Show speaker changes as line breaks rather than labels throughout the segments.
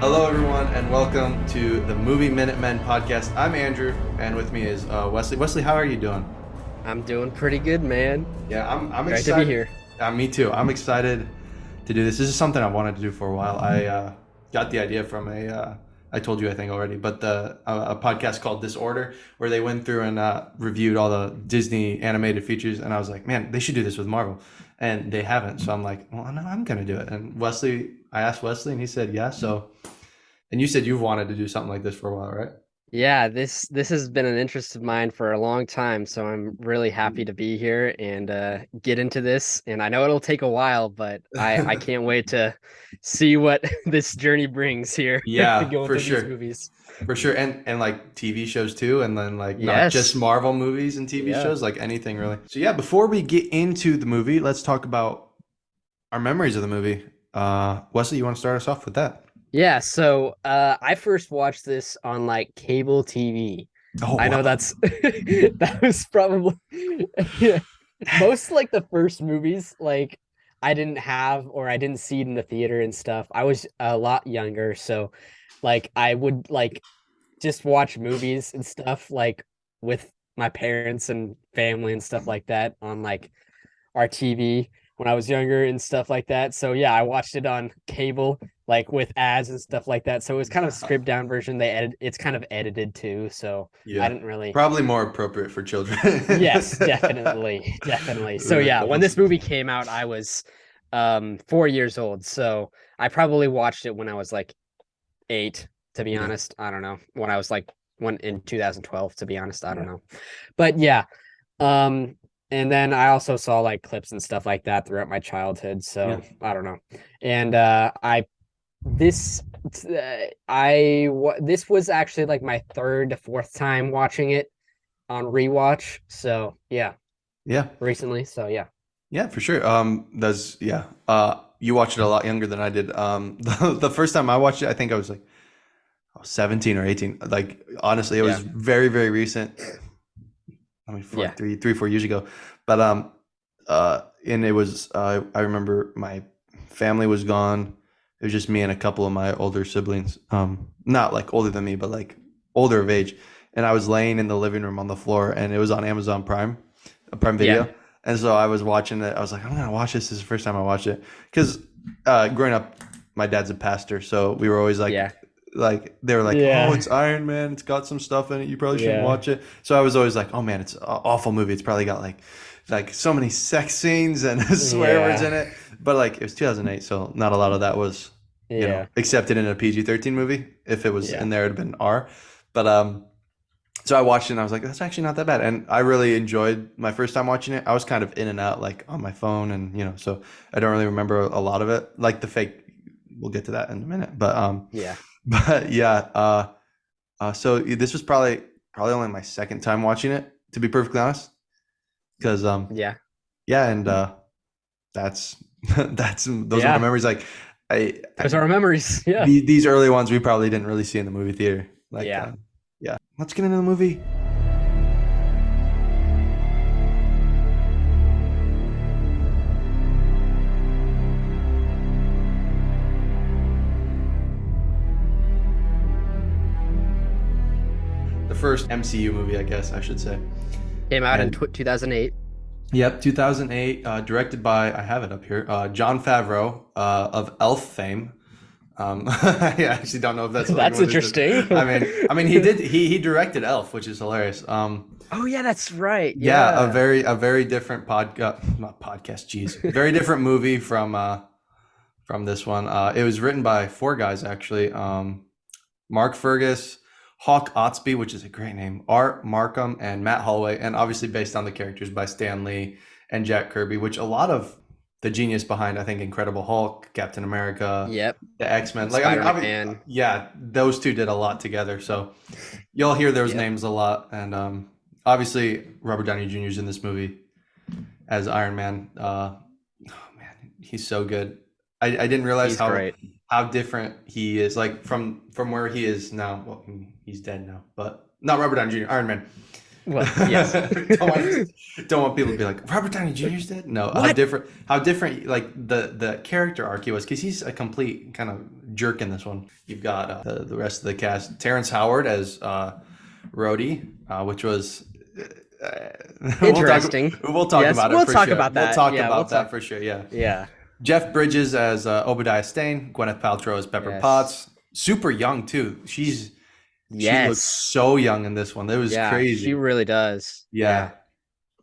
Hello, everyone, and welcome to the Movie Minutemen podcast. I'm Andrew, and with me is Wesley. Wesley, how are you doing?
I'm doing pretty good, man.
Yeah, I'm
Great to be
excited.
here.
Me too. I'm excited to do this. This is something I wanted to do for a while. I got the idea from I told you I think already, but a podcast called Disorder, where they went through and reviewed all the Disney animated features, and I was like, man, they should do this with Marvel, and they haven't. So I'm like, well, no, I'm gonna do it. And I asked Wesley, and he said, yeah. So, and you said you've wanted to do something like this for a while, right?
Yeah, this has been an interest of mine for a long time, so I'm really happy to be here and get into this. And I know it'll take a while, but I can't wait to see what this journey brings here
Yeah,
going
for
through these
sure.
movies.
For sure. And like TV shows too, and then like not just
Yes.
Marvel movies and TV
Yeah.
shows, like anything really. So yeah, before we get into the movie, let's talk about our memories of the movie. Wesley, you want to start us off with that?
Yeah, so I first watched this on like cable TV.
Oh
I know
wow.
that's that was probably yeah. Most like the first movies like I didn't have or I didn't see it in the theater and stuff. I was a lot younger, so like I would like just watch movies and stuff like with my parents and family and stuff like that on like our TV when I was younger and stuff like that. So yeah, I watched it on cable, like with ads and stuff like that. So it was kind of a stripped down version. It's kind of edited too. So I
Yeah.
didn't really.
Probably more appropriate for children.
Yes, definitely, definitely. So
Right.
yeah, when this movie came out, I was 4 years old. So I probably watched it when I was like 8, to be
Yeah.
honest. I don't know. When I was like when in 2012, to be honest. I don't know. But yeah, um, and then I also saw like clips and stuff like that throughout my childhood.
Yeah.
So I don't know. And this this was actually like my third to fourth time watching it on rewatch. So yeah,
Yeah.
recently. So yeah.
Yeah, for sure. That's yeah. You watched it a lot younger than I did. The first time I watched it, I think I was like 17 or 18. Like honestly, it was
Yeah.
very, very recent. I mean, for
Yeah.
like 3, 4 years ago. But and it was I remember my family was gone. It was just me and a couple of my older siblings. Not like older than me, but like older of age. And I was laying in the living room on the floor, and it was on Amazon Prime, Prime
Yeah.
Video. And so I was watching it. I was like, I'm gonna watch this. This is the first time I watched it because growing up, my dad's a pastor, so we were always
Yeah.
like they were like, oh,
Yeah.
it's Iron Man. It's got some stuff in it. You probably shouldn't
Yeah.
watch it. So I was always like, oh man, it's an awful movie. It's probably got like so many sex scenes and swear words in
Yeah.
it. But like it was 2008, so not a lot of that was
Yeah.
accepted in a PG-13 movie. If it was
Yeah.
in there, it'd have been R. But so I watched it and I was like, that's actually not that bad. And I really enjoyed my first time watching it. I was kind of in and out like on my phone and so I don't really remember a lot of it. Like the fake, we'll get to that in a minute. But
Yeah.
but yeah, so this was probably only my second time watching it, to be perfectly honest. Because
Yeah.
yeah, and that's those are my
Yeah.
memories. Like
Those are our memories. Yeah.
these early ones we probably didn't really see in the movie theater. Like
Yeah.
yeah, let's get into the movie. The first MCU movie, I guess I should say.
Came out in
And
2008.
yep, 2008, directed by, I have it up here, Jon Favreau of Elf fame. I actually don't know if that's
That's
what it is.
interesting.
I mean, he directed Elf, which is hilarious.
Oh yeah, that's right.
Yeah,
Yeah.
a very different not podcast, geez, very different movie from this one. It was written by four guys actually. Mark Fergus, Hawk Otsby, which is a great name, Art Markham, and Matt Holloway, and obviously based on the characters by Stan Lee and Jack Kirby, which a lot of the genius behind, I think, Incredible Hulk, Captain America,
Yep.
the X-Men. Like, I mean,
Spider-Man.
yeah, those two did a lot together. So you'll hear those
Yep.
names a lot. And obviously, Robert Downey Jr. is in this movie as Iron Man. Oh, man, he's so good. I didn't realize
He's great.
how different he is, like from where he is now. Well, he's dead now, but not Robert Downey Jr., Iron Man.
Well, yes.
Don't want people to be like Robert Downey Jr.'s dead. No,
What?
how different like the character arc he was, because he's a complete kind of jerk in this one. You've got the rest of the cast: Terrence Howard as Rhodey, which was
Interesting.
we'll talk
Yes,
about it
we'll
for
talk
sure.
about
We'll
that.
talk
Yeah,
about that for sure. Yeah.
Yeah.
Jeff Bridges as Obadiah Stane, Gwyneth Paltrow as Pepper
Yes.
Potts, super young too. She looks
Yes.
so young in this one. That was
Yeah, she
crazy.
really does.
Yeah.
Yeah.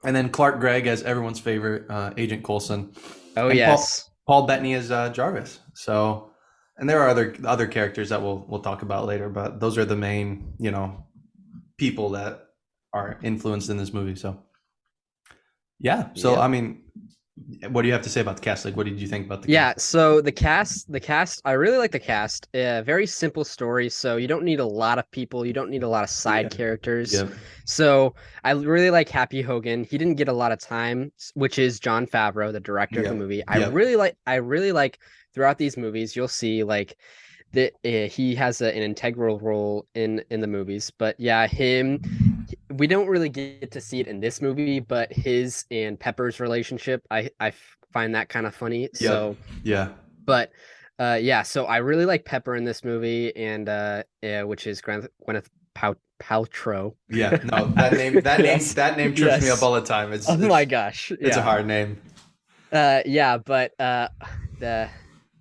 And then Clark Gregg as everyone's favorite Agent Coulson,
Oh,
and
yes.
Paul Bettany as Jarvis. So, and there are other characters that we'll talk about later, but those are the main people that are influenced in this movie. So yeah. So
Yep.
I mean, what do you have to say about the cast? Like, what did you think about the
Yeah,
cast?
so the cast, I really like the cast. Very simple story, so you don't need a lot of people, you don't need a lot of side
Yeah.
characters.
Yeah.
So I really like Happy Hogan. He didn't get a lot of time, which is Jon Favreau, the director of the
Yeah.
movie.
Yeah.
I really like throughout these movies, you'll see like that he has an integral role in the movies. But yeah, we don't really get to see it in this movie, but his and Pepper's relationship, I find that kind of funny.
Yeah.
So,
Yeah.
but yeah, so I really like Pepper in this movie, and yeah, which is Gwyneth Paltrow.
Yeah. No,
Yes,
that name trips me up
yes.
all the time.
Oh my gosh,
It's a
yeah.
hard name.
Yeah, but the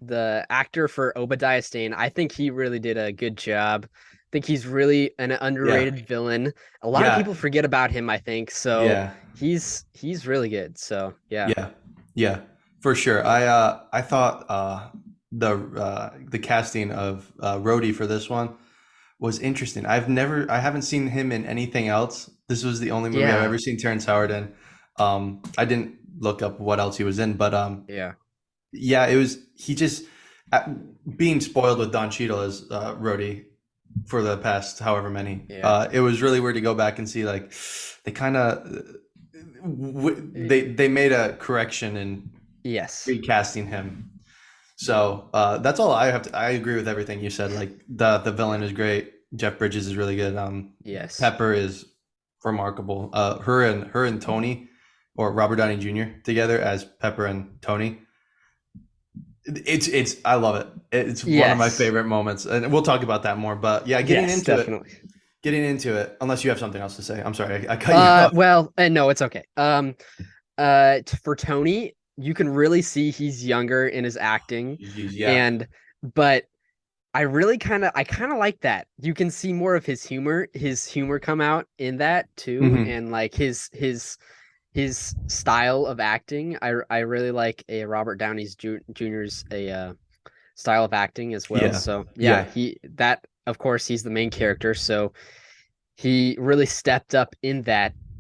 the actor for Obadiah Stane, I think he really did a good job. I think he's really an
Yeah.
underrated villain. A lot of
Yeah.
people forget about him, I think. So
Yeah.
he's really good. So yeah.
Yeah. Yeah. For sure. I thought the casting of Rhodey for this one was interesting. I haven't seen him in anything else. This was the only movie I've
Yeah.
ever seen Terrence Howard in. I didn't look up what else he was in, but
Yeah.
yeah, it was he just uh, being spoiled with Don Cheadle as Rhodey for the past however many.
Yeah.
It was really weird to go back and see like they kind of they made a correction in
Yes.
recasting him. So that's all I have to. I agree with everything you said. Like the villain is great. Jeff Bridges is really good.
Yes.
Pepper is remarkable. Her and Tony, or Robert Downey Jr. together as Pepper and Tony. It's I love it. It's one of my
Yes.
favorite moments, and we't talk about that more. But yeah,
Yes, definitely.
getting into it. Unless you have something else to say. I'm sorry, I cut you off.
Well, no, it's okay. For Tony, you can really see he's younger in his acting,
Yeah.
and but I kind of like that. You can see more of his humor come out in that too,
Hmm.
and like his style of acting. I really like a Robert Downey's Jr.'s style of acting as well.
Yeah.
So yeah,
Yeah.
he that of course he's the main character, so he really stepped up in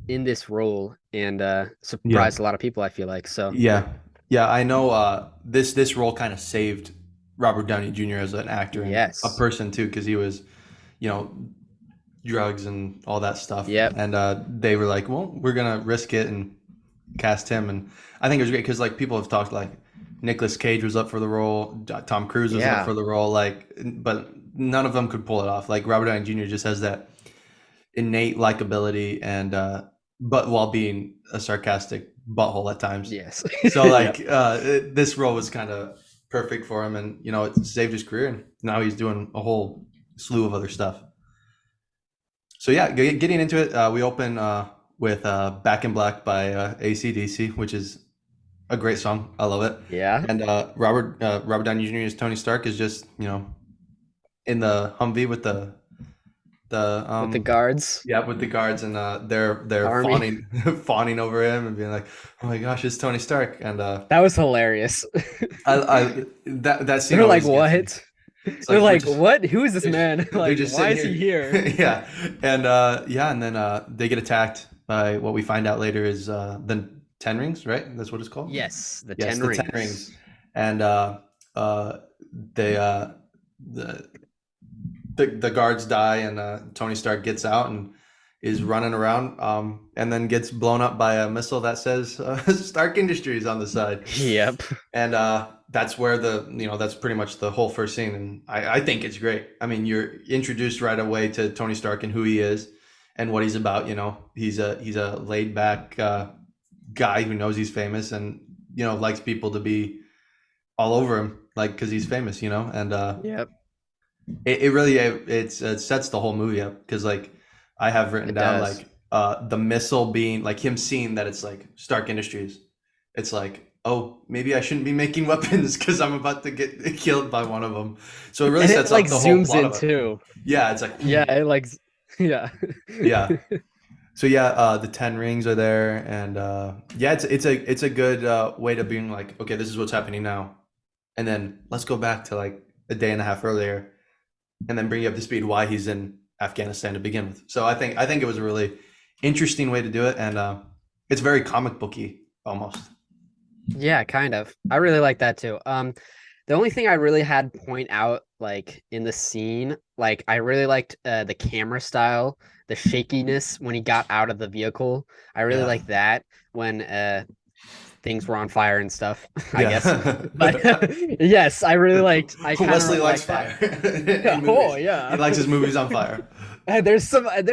this role and
Yeah.
surprised a lot of people, I feel like. So
Yeah. Yeah. I know. This role kind of saved Robert Downey Jr. as an actor and a
yes.
person too, because he was, you know, drugs and all that stuff.
Yep.
And they were like, well, we're gonna risk it and cast him. And I think it was great because like people have talked like Nicolas Cage was up for the role, Tom Cruise was up
Yeah.
for the role, like, but none of them could pull it off. Like Robert Downey Jr. just has that innate likability and but while being a sarcastic butthole at times.
Yes.
So
Yep.
like this role was kind of perfect for him, and it saved his career, and now he's doing a whole slew of other stuff. So yeah, getting into it, we open with "Back in Black" by AC/DC, which is a great song. I love it.
Yeah.
And Robert Downey Jr. as Tony Stark is just in the Humvee with the
With the guards.
yeah, with the guards, and they're
Army.
fawning over him and being like, "Oh my gosh, it's Tony Stark!" And
That was hilarious.
I that scene
They're like,
always gets me.
what?
It's
They're
like we're
like,
just
what? Who is this man?
they're
Like,
just
why
sitting
is he here?
yeah, and yeah, and then they get attacked by what we find out later is the Ten Rings, right? That's what it's called.
Yes, the
Yes,
Ten
the Ten
Rings.
Rings, and they the the guards die, and Tony Stark gets out and is running around, and then gets blown up by a missile that says Stark Industries on the side,
Yep.
and that's where that's pretty much the whole first scene, and I think it's great. I mean, you're introduced right away to Tony Stark and who he is, and what he's about. You know, he's a laid back guy who knows he's famous and likes people to be all over him, like because he's famous. And
Yep,
it really it sets the whole movie up because like I have written
it
down
does.
like the missile being like him seeing that it's like Stark Industries. It's like, oh, maybe I shouldn't be making weapons because I'm about to get killed by one of them. So it really
And it
sets
like
up the whole
zooms
plot
in
of it.
too.
Yeah, it's like,
Yeah, it like yeah.
yeah. So yeah, the 10 rings are there, and yeah, it's a good way to being like, okay, this is what's happening now, and then let's go back to like a day and a half earlier, and then bring you up to speed why he's in Afghanistan to begin with. So I think it was a really interesting way to do it, and it's very comic booky almost.
Yeah, kind of. I really like that too. The only thing I really had point out, like in the scene, like I really liked the camera style, the shakiness when he got out of the vehicle. I really
Yeah,
liked that when things were on fire and stuff, I guess.
yeah.
But yes, I really liked. I kind
Wesley
of
likes
like that.
fire
Yeah.
in
Oh
movies. He
yeah.
likes his movies on fire.
There's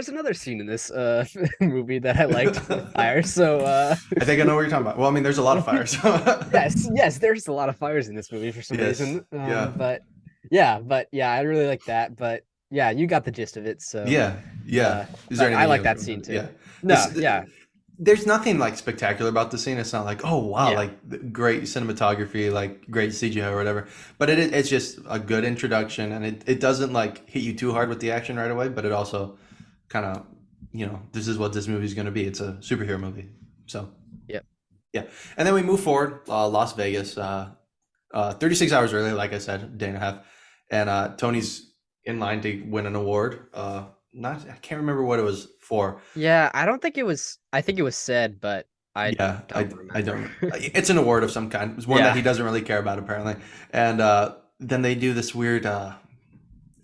another scene in this movie that I liked with fire. So
I think I know what you're talking about. Well, I mean, there's a lot of fire. So
yes, there's a lot of fires in this movie for some
yes,
reason.
yeah,
But yeah, I really like that. But yeah, you got the gist of it. So
yeah, yeah. Is there
but I
anything
like
else?
that scene too.
Yeah, this.
No, yeah,
There's nothing like spectacular about the scene. It's not like, oh wow,
yeah,
like great cinematography, like great CGI or whatever. But it's just a good introduction, and it doesn't like hit you too hard with the action right away. But it also kind of, this is what this movie is going to be. It's a superhero movie. So
yep,
yeah, and then we move forward. Las Vegas, 36 hours early, like I said, day and a half, and Tony's in line to win an award. Not I can't remember what it was for.
yeah. I don't think it was. I think it was said, but I
Yeah,
don't
I
remember.
don't. It's an award of some kind. It's one that
Yeah,
he doesn't really care about apparently. And then they do this weird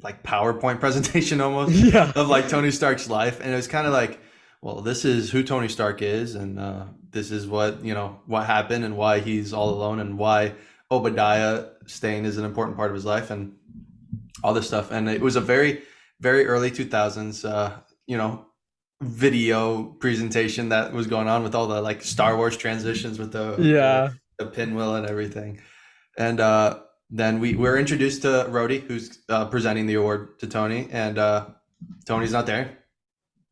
like PowerPoint presentation almost
yeah,
of like Tony Stark's life, and it was kind of like, well, this is who Tony Stark is, and this is what happened and why he's all alone and why Obadiah staying is an important part of his life and all this stuff. And it was a very very early 2000s video presentation that was going on with all the like Star Wars transitions with
yeah,
the pinwheel and everything. And then we were introduced to Rhodey, who's presenting the award to Tony, and Tony's not there.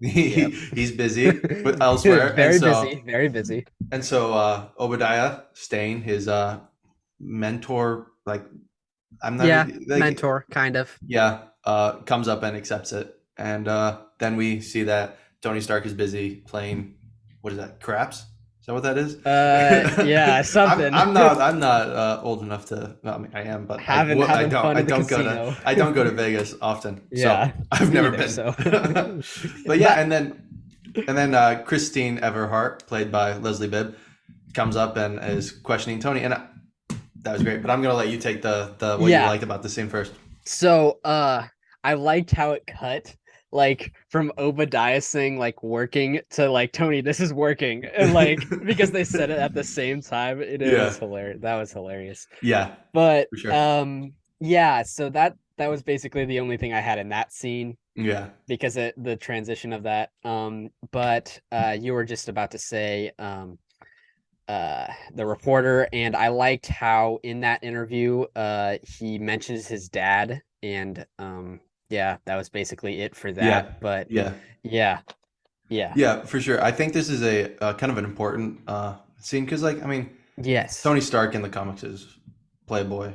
yep.
He's busy with elsewhere,
Very busy, very busy.
and so Obadiah Stane, his mentor, like I'm not
Yeah,
really like
mentor, kind of.
yeah, comes up and accepts it, and then we see that Tony Stark is busy playing. What is that? Craps? Is that what that is?
Yeah, something.
I'm not old enough to. Well, I mean, I am, but
having
I
having
don't
fun
I
in the
don't go to
casino.
Vegas often, so
Yeah,
I've
me
never
either. So,
been. But yeah,
but
and then Christine Everhart, played by Leslie Bibb, comes up and is questioning Tony, and that was great. But I'm gonna let you take the what you
yeah,
liked about the scene first.
so I liked how it cut like from Obadiah saying like working to like Tony, this is working, and like because they said it at the same time, it
Yeah,
was hilarious. That was hilarious.
yeah,
But
for sure.
yeah, so that was basically the only thing I had in that scene
Yeah,
because the transition of that. But you were just about to say the reporter, and I liked how in that interview he mentions his dad, and yeah, that was basically it for that.
yeah,
But
yeah.
yeah, yeah,
Yeah, for sure. I think this is a kind of an important scene because, like, I mean,
yes,
Tony Stark in the comics is playboy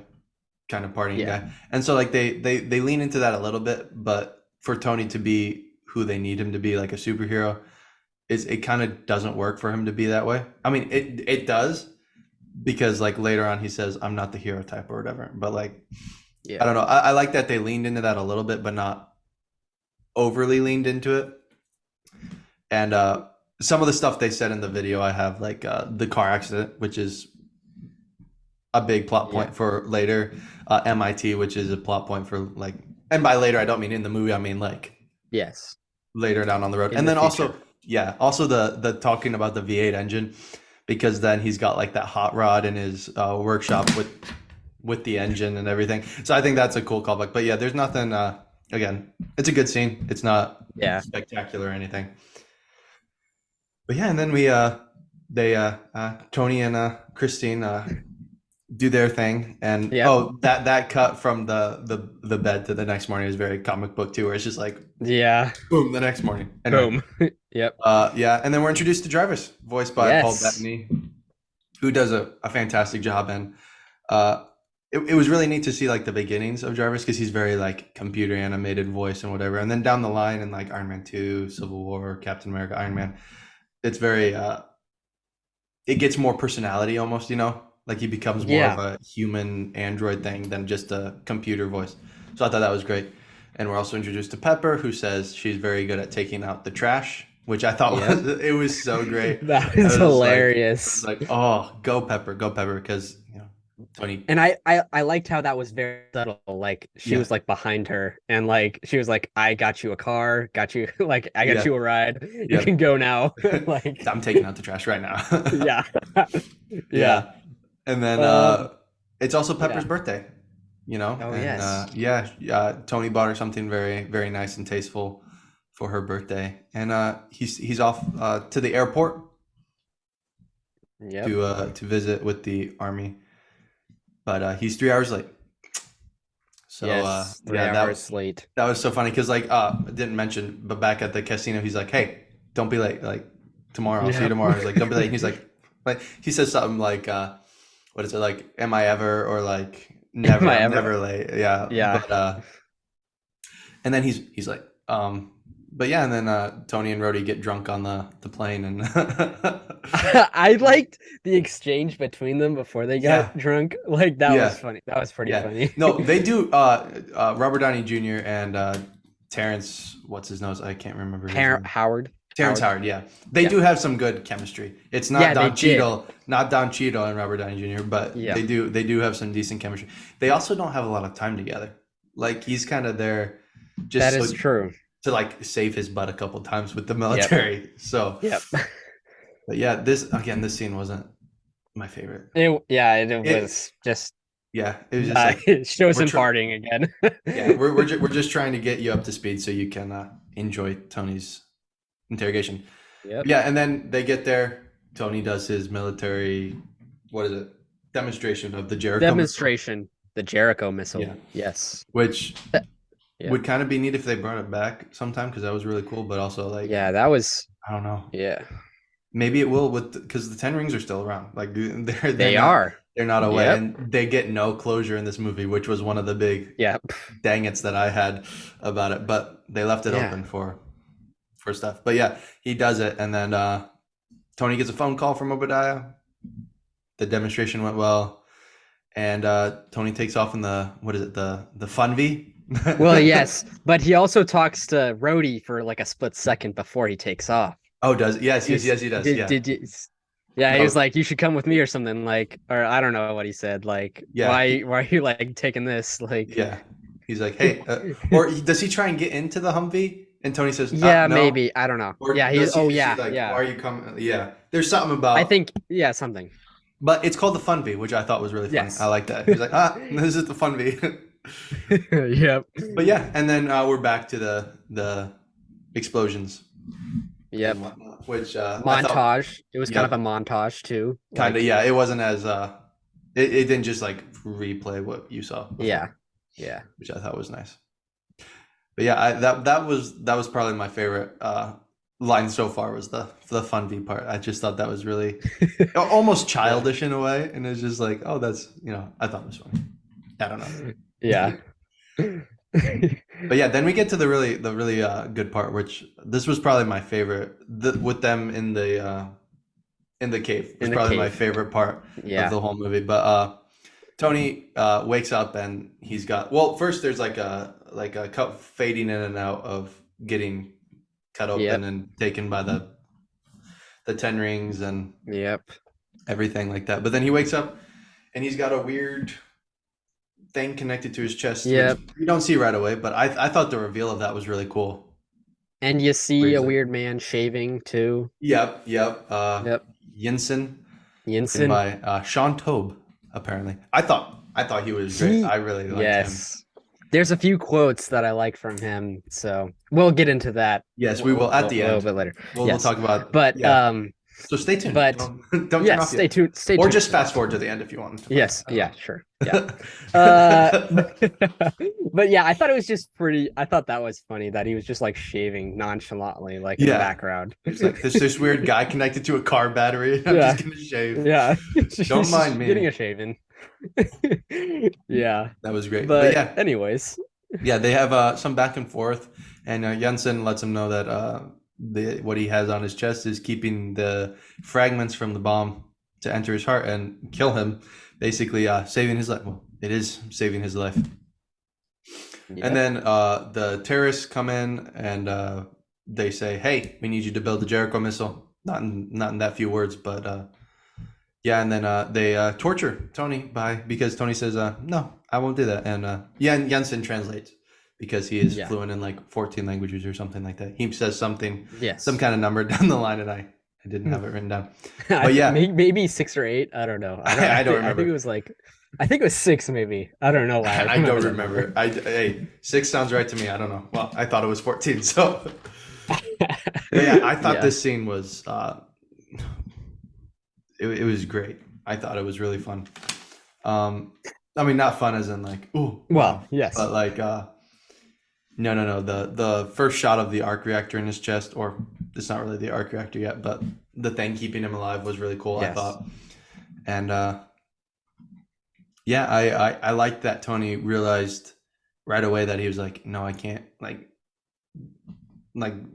kind of partying
yeah,
guy, and so like they lean into that a little bit, but for Tony to be who they need him to be, like a superhero, is it kind of doesn't work for him to be that way. I mean, it does because like later on he says, "I'm not the hero type" or whatever, but like I
yeah,
don't know. I like that they leaned into that a little bit, but not overly leaned into it. And some of the stuff they said in the video, I have like the car accident, which is a big plot
yeah,
point for later. MIT, which is a plot point for like, and by later I don't mean in the movie, I mean like
yes,
later down on the road.
in
And
the
then also,
future,
yeah, also the talking about the V8 engine, because then he's got like that hot rod in his workshop with the engine and everything. So I think that's a cool callback. But yeah, there's nothing. again, it's a good scene. It's not
Yeah.
spectacular or anything. But yeah, and then they Tony and Christine do their thing, and
Yep.
oh, that cut from the bed to the next morning is very comic book too, where it's just like
Yeah.
boom the next morning. Anyway,
Boom. Yep.
yeah, and then we're introduced to Jarvis, voiced by Paul
Yes.
Bettany, who does a fantastic job, and uh, it was really neat to see like the beginnings of Jarvis because he's very like computer animated voice and whatever, and then down the line in like Iron Man 2, Civil War, Captain America, Iron Man, it's very it gets more personality almost, like he becomes more of
Yeah.
a human android thing than just a computer voice. So I thought that was great. And we're also introduced to Pepper, who says she's very good at taking out the trash, which I thought
Yep.
was so great.
That
I
is
was
hilarious.
like, oh, go Pepper, because Tony.
And I liked how that was very subtle. Like she
Yeah,
was like behind her and like she was like, I got you a car, got you like I got
yeah,
you a ride. You
yeah.
can go now. Like
I'm taking out the trash right now.
yeah. Yeah.
Yeah, and then
Um
it's also Pepper's
yeah.
birthday,
Oh
and
yes.
Tony bought her something very, very nice and tasteful for her birthday, and he's off to the airport
Yep.
to visit with the army, but he's 3 hours late. So
Yes. Three
yeah,
hours late.
that was so funny because like I didn't mention, but back at the casino, he's like, "Hey, don't be late. Like tomorrow, I'll see you
Yep.
tomorrow." He's like, "Don't be late." And he's like he says something like, "What is it like? Am I ever?" Or like,
Am
"Never.
I
I'm
ever?
never late." Yeah,
Yeah.
but and then he's like, but yeah, and then Tony and Rhodey get drunk on the plane, and
I liked the exchange between them before they got
yeah,
drunk. Like that was
yeah,
funny. That was pretty
yeah.
funny.
No, they do. Robert Downey Jr. and Terrence, what's his nose? I can't remember his name.
Howard.
Terrence Howard, yeah. They
Yeah.
do have some good chemistry. It's not
Yeah, they
Don
did.
Cheadle, not Don Cheadle and Robert Downey Jr., but
Yeah.
they do have some decent chemistry. They also don't have a lot of time together. Like he's kind of there
That
just
is true.
to like save his butt a couple times with the
Yep.
military. So,
Yep.
but yeah, this scene wasn't my favorite.
It
It
was just
yeah, it was just like
it shows
we're
him
tr-
partying again.
yeah, we're just trying to get you up to speed so you can enjoy Tony's interrogation.
Yep.
Yeah, and then they get there. Tony does his military, what is it? Demonstration of the Jericho missile,
Demonstration. The Jericho missile.
Yeah.
Yes.
which
Yeah.
would kind of be neat if they brought it back sometime because that was really cool. But also, like,
Yeah, that was
I don't know,
yeah.
maybe it will with because the 10 rings are still around. Like, they're
They
not
are.
they're not away,
Yep.
and they get no closure in this movie, which was one of the big
Yeah.
dang it's that I had about it. But they left it
Yeah.
open for stuff. But yeah, he does it, and then Tony gets a phone call from Obadiah. The demonstration went well, and Tony takes off in the what is it the Fun V?
Well, yes, but he also talks to Rhodey for like a split second before he takes off.
Oh, does yes he does,
Did,
yeah.
yeah, he
Oh,
was like, "You should come with me" or something like, or I don't know what he said. Like,
yeah,
why are you like taking this? Like,
yeah. He's like, hey, or does he try and get into the Humvee? And Tony says,
yeah,
no.
maybe I don't know.
Or
Yeah,
does
oh
is he
yeah,
like,
yeah.
why are you coming? Yeah, there's something about.
I think yeah, something.
But it's called the Fun V, which I thought was really funny.
Yes.
I like that. He's like, this is the Fun V.
Yep.
But yeah, and then we're back to the explosions.
Yep.
And whatnot, which
Montage. It was kind
Yep.
of a montage too.
Kind of,
Like,
yeah. It wasn't as it didn't just like replay what you saw before,
yeah, yeah.
which I thought was nice. But yeah, that was probably my favorite line so far was the Fun V part. I just thought that was really almost childish in a way, and it's just like, oh, that's I thought it was funny. I don't know.
Yeah.
But yeah, then we get to the really good part, which this was probably my favorite. With them in the cave was
In the
probably my
cave.
favorite part
Yeah.
of the whole movie. But Tony wakes up and he's got first there's like a cut fading in and out of getting cut open
Yep.
and taken by the 10 rings and
Yep.
everything like that. But then he wakes up and he's got a weird thing connected to his chest,
Yep.
which you don't see right away. But I thought the reveal of that was really cool.
And you see
Where he's
a
like-
weird man shaving too.
Yep.
Yep.
Yinsen
Yinsen.
by Sean Tobe. Apparently, I thought he was great. I really liked him.
Yes. There's a few quotes that I like from him, so we'll get into that
Yes, we will at the
a little
end.
bit later.
We'll
Yes,
talk about
but
yeah. So stay tuned.
but
Don't turn
yes,
off yet,
stay
or
tuned.
just fast forward to the end if you want.
Yes,
I don't
yeah,
know.
sure, yeah. But yeah, I thought it was just pretty. I thought that was funny that he was just like shaving nonchalantly, like in the
Yeah,
background.
it's like there's this weird guy connected to a car battery. I'm
Yeah,
just gonna shave.
yeah.
Don't
He's
mind
just getting
me.
a shaving. Yeah,
That was great. But
but
yeah,
anyways,
yeah, they have some back and forth, and Jensen lets him know that what he has on his chest is keeping the fragments from the bomb to enter his heart and kill him, basically saving his life. Well, it is saving his life. And
yep,
then the terrorists come in and they say, "Hey, we need you to build the Jericho missile." Not in that few words, but yeah. And then they torture Tony because Tony says, "No, I won't do that." And Jensen translates because he is
yeah,
fluent in like 14 languages or something like that. He says something,
yes.
some kind of number down the line, and I didn't have it written down. But yeah,
Maybe 6 or 8. I don't know.
I don't
I think
remember.
it was like, I think it was 6 maybe. I don't know why I
I don't
remember that
remember.
number.
Hey, 6 sounds right to me. I don't know. Well, I thought it was 14. So, but yeah, I thought
Yeah.
this scene was it was great. I thought it was really fun. I mean, not fun as in like, ooh,
Well,
wow,
yes.
but like, no. The first shot of the arc reactor in his chest, or it's not really the arc reactor yet, but the thing keeping him alive was really cool. I
Yes.
thought, and yeah, I liked that Tony realized right away that he was like, no, I can't, like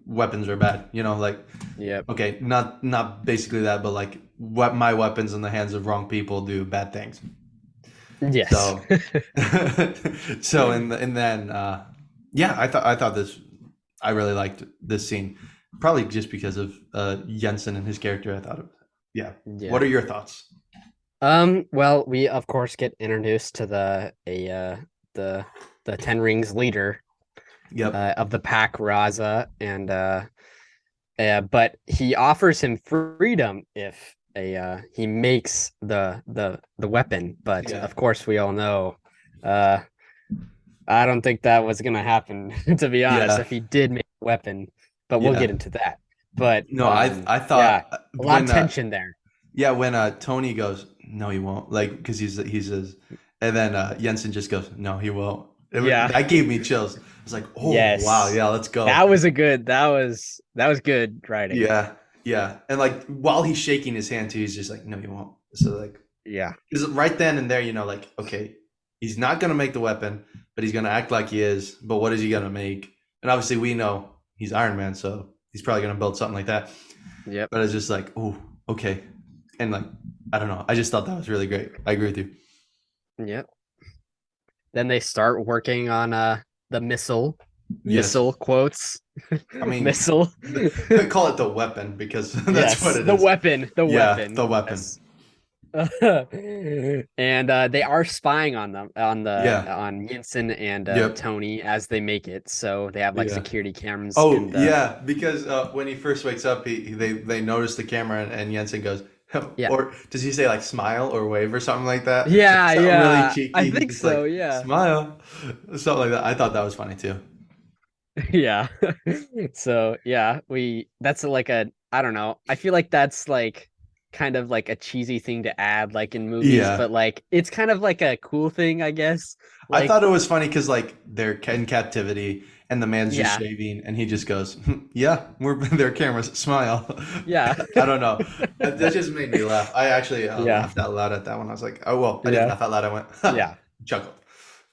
weapons are bad, like,
Yep.
okay, not basically that, but like what my weapons in the hands of wrong people do bad things.
Yes.
So, so and then yeah, I thought this, I really liked this scene, probably just because of Jensen and his character. I thought it, yeah.
Yeah.
What are your thoughts?
Well, we of course get introduced to the Ten Rings leader
Yep.
of the pack, Raza, and but he offers him freedom if he makes the weapon. But
Yeah.
of course, we all know, I don't think that was gonna happen, to be honest.
Yeah.
If he did make a weapon, but we'll
Yeah.
get into that. But
No, I thought
yeah, a lot
when
of tension there.
yeah, when Tony goes, no, he won't, like, because he says, and then Jensen just goes, no, he won't.
Yeah.
That gave me chills. I was like, oh
Yes.
wow, yeah, let's go.
That was good writing.
Yeah, and like while he's shaking his hand too, he's just like, no, he won't. So like,
Yeah.
because right then and there, like, okay, he's not gonna make the weapon, but he's gonna act like he is. But what is he gonna make? And obviously, we know he's Iron Man, so he's probably gonna build something like that.
Yep.
But it's just like, oh, okay, and like, I don't know. I just thought that was really great. I agree with you.
Yep. Then they start working on the missile.
Yes.
Missile quotes.
I mean,
missile.
Call it the weapon because that's
Yes,
what it
the
is.
weapon. The
Yeah,
weapon.
the weapon.
Yes. And they are spying on them on Jensen and
Yep.
Tony as they make it. So they have like
Yeah.
security cameras.
Oh
and,
yeah, because when he first wakes up, they notice the camera and Jensen goes,
Yeah.
or does he say like smile or wave or something like that?
Yeah,
Something
yeah.
really cheeky.
I think
It's
so.
like,
Yeah.
smile, something like that. I thought that was funny too.
Yeah. So yeah, that's like I don't know. I feel like that's like kind of like a cheesy thing to add like in movies,
Yeah.
but like it's kind of like a cool thing, I guess.
I
Like,
thought it was funny because like they're in captivity and the man's just
Yeah.
shaving and he just goes, yeah, we're their cameras, smile.
Yeah.
I don't know. That just made me laugh. I actually
Yeah.
laughed out loud at that one. I was like, oh well, I didn't
Yeah.
laugh out loud. I went,
Yeah.
chuckled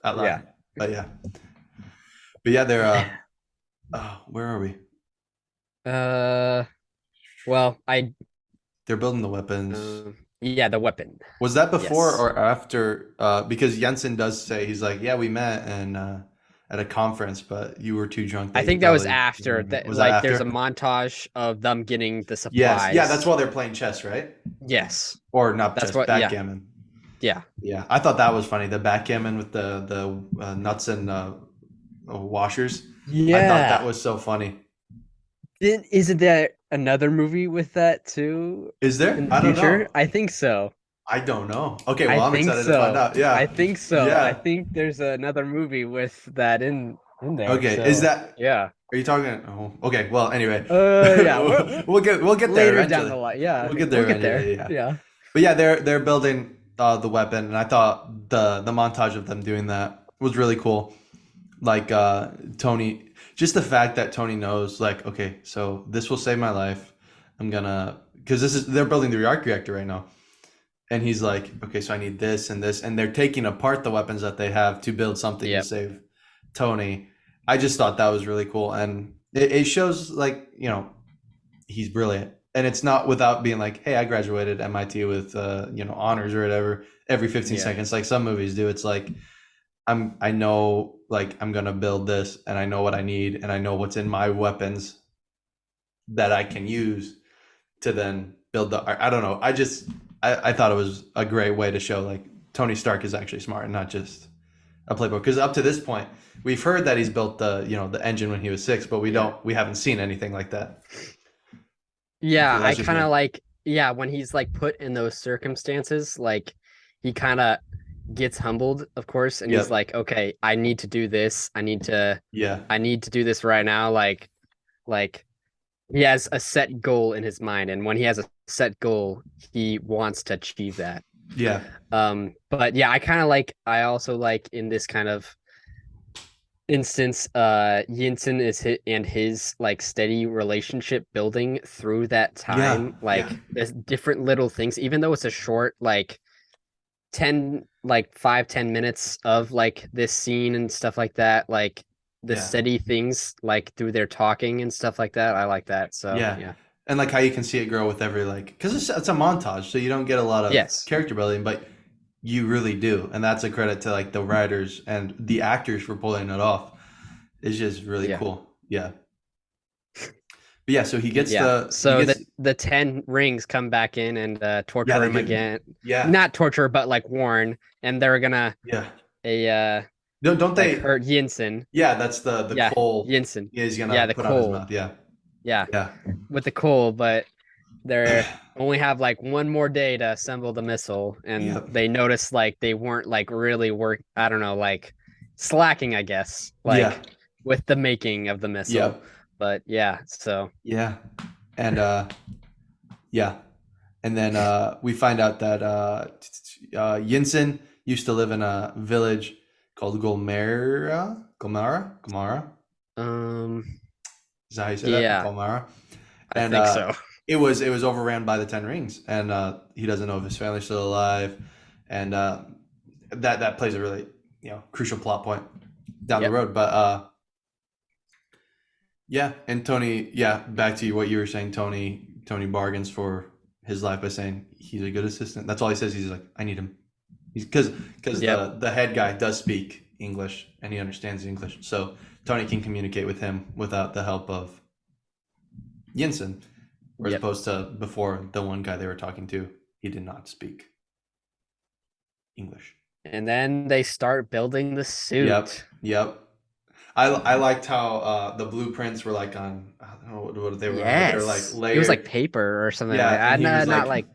out loud.
Yeah.
But yeah, they're where are we?
Well,
They're building the weapons.
yeah, the weapon.
Was that before
Yes.
or after? Because Jensen does say, he's like, yeah, we met and at a conference, but you were too drunk.
I
you
think that was
probably
after
didn't remember.
that.
Was that
Like, there's a
after?
montage of them getting the supplies.
Yes, yeah, that's while they're playing chess, right?
Yes.
Or not
That's
chess,
what- yeah.
backgammon.
Yeah.
Yeah, I thought that was funny. The backgammon with the nuts and washers.
Yeah.
I thought that was so funny.
Isn't there another movie with that too
Is there?
in the
I don't
future?
know.
I think so.
I don't know. Okay,
I
well, I'm
think
excited to find
so.
out.
I
Yeah.
think so. I
Yeah.
think there's another movie with that in there.
Okay. Is
So
that
yeah.
are you talking oh, okay. Well, anyway.
Yeah, we're
We'll get there
later down the
eventually.
line. Yeah,
We'll get there
we'll get there.
eventually, yeah.
Yeah.
But yeah, they're building the weapon, and I thought the montage of them doing that was really cool. Like Tony, just the fact that Tony knows, like, okay, so this will save my life. I'm gonna because this is they're building the arc reactor right now, and he's like, okay, so I need this and this, and they're taking apart the weapons that they have to build something to
Yep.
save Tony. I just thought that was really cool, and it shows like he's brilliant, and it's not without being like, hey, I graduated MIT with honors or whatever every 15
Yeah.
seconds, like some movies do. It's like I know like I'm gonna build this, and I know what I need, and I know what's in my weapons that I can use to then build the. I don't know. I thought it was a great way to show like Tony Stark is actually smart and not just a playboy. Because up to this point, we've heard that he's built the engine when he was 6, but we haven't seen anything like that.
Yeah,
So
I
that's just
kind
me.
of like, yeah, when he's like put in those circumstances, like he kind of gets humbled, of course, and he's
Yep.
like, okay, I need to do this.
Yeah.
I need to do this right now. Like he has a set goal in his mind, and when he has a set goal, he wants to achieve that.
Yeah.
But yeah, I also like in this kind of instance, Yinsen is his like steady relationship building through that
Yeah.
time,
Yeah.
like there's different little things, even though it's a short, like 10, like 5-10 minutes of like this scene and stuff like that, like the
Yeah.
steady things like through their talking and stuff like that. I like that. So
Yeah.
yeah.
And like how you can see it grow with every like because it's a montage, so you don't get a lot of
Yes.
character building, but you really do, and that's a credit to like the writers and the actors for pulling it off. It's just really
Yeah.
cool. Yeah. But yeah, so
Yeah. So the 10 rings come back in and
yeah,
torture
they
him
get
again.
yeah,
Not torture, but like warn, and they're gonna
yeah.
a
Don't
like
they?
hurt Yinsen.
Yeah, that's the
Yeah,
coal
Yinsen.
he's
Yeah,
gonna
the
put on his
coal.
mouth. Yeah,
Yeah,
yeah,
with the coal, but they're only have like one more day to assemble the missile, and
yep,
they notice like they weren't like really work. I don't know, like slacking, I guess,
yeah,
like with the making of the missile.
yep,
But yeah, so
yeah, and yeah, and then we find out that Yinsen used to live in a village called Gomara.
um,
Is that how you say that?
yeah,
Gomara.
I
And
think so.
it was overran by the Ten Rings, and he doesn't know if his family's still alive, and that plays a really crucial plot point down the
Yep.
road. But yeah, and Tony, yeah, back to what you were saying. Tony bargains for his life by saying he's a good assistant. That's all he says. He's like, I need him. He's because
Yep.
the head guy does speak English and he understands English, so Tony can communicate with him without the help of Yinsen. Whereas
Yep.
opposed to before, the one guy they were talking to, he did not speak English.
And then they start building the
Yep,
suit.
yep. I liked how the blueprints were like on I don't know what they were on, but they were like
Yes. It was like
layered.
paper or something like
Yeah, and
that.
he was
Not
like,
like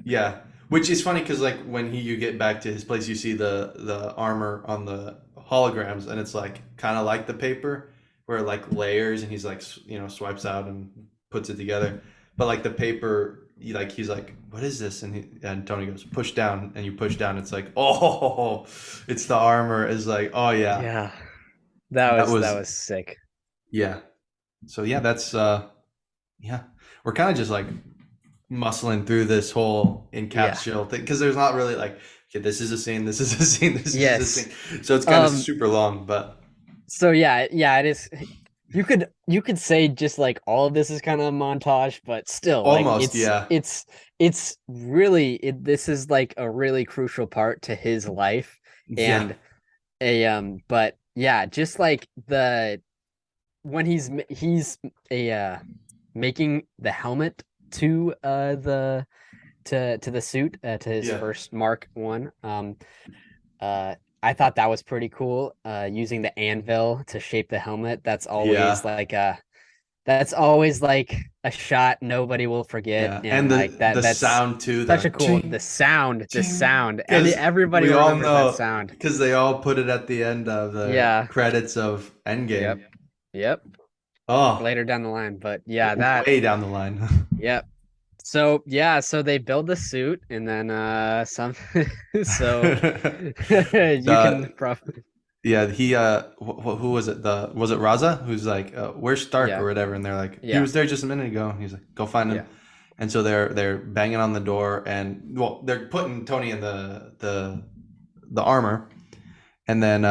yeah, which is funny because like when you get back to his place, you see the armor on the holograms, and it's like kind of like the paper where like layers, and he's like swipes out and puts it together, but like the paper, he's like, what is this? And Tony goes, push down, and you push down, it's like, oh, it's the armor. Is like, oh yeah,
yeah.
that
That
was
was sick.
yeah. So yeah, that's yeah, we're kind of just like muscling through this whole
Yeah.
encapsulate thing because there's not really like, okay, this is a scene, this is a scene, this is a
Yes.
scene. So it's kind of
Um
super long, but
so yeah, it is. You could say just like all of this is kind of a montage, but still like
almost, yeah,
it's really this is like a really crucial part to his life.
yeah,
And a but yeah, just like the when he's a making the helmet to the to the suit, to his
yeah,
first Mark 1. Uh I thought that was pretty cool, using the anvil to shape the helmet. That's always
yeah,
like That's always like a shot nobody will forget,
Yeah,
and
and
like
the
that's
sound too,
such
the
a cool
ching,
the
ching,
sound, and
because
everybody
we all
remembers that
know,
sound.
because they all put it at the end of the
Yeah.
credits of
Yep.
Endgame.
Yep.
Oh,
Later down the line, but yeah, that.
way down the line.
Yep. So yeah, so they build the suit, and then some. So you can
The
probably.
Yeah, he who was it? The was it Raza who's like, "Where's Stark?"
Yeah.
or whatever, and they're like, "He
Yeah.
was there just a minute ago." And he's like, "Go find
Yeah.
him." And so they're banging on the door, and well, they're putting Tony in the armor, and then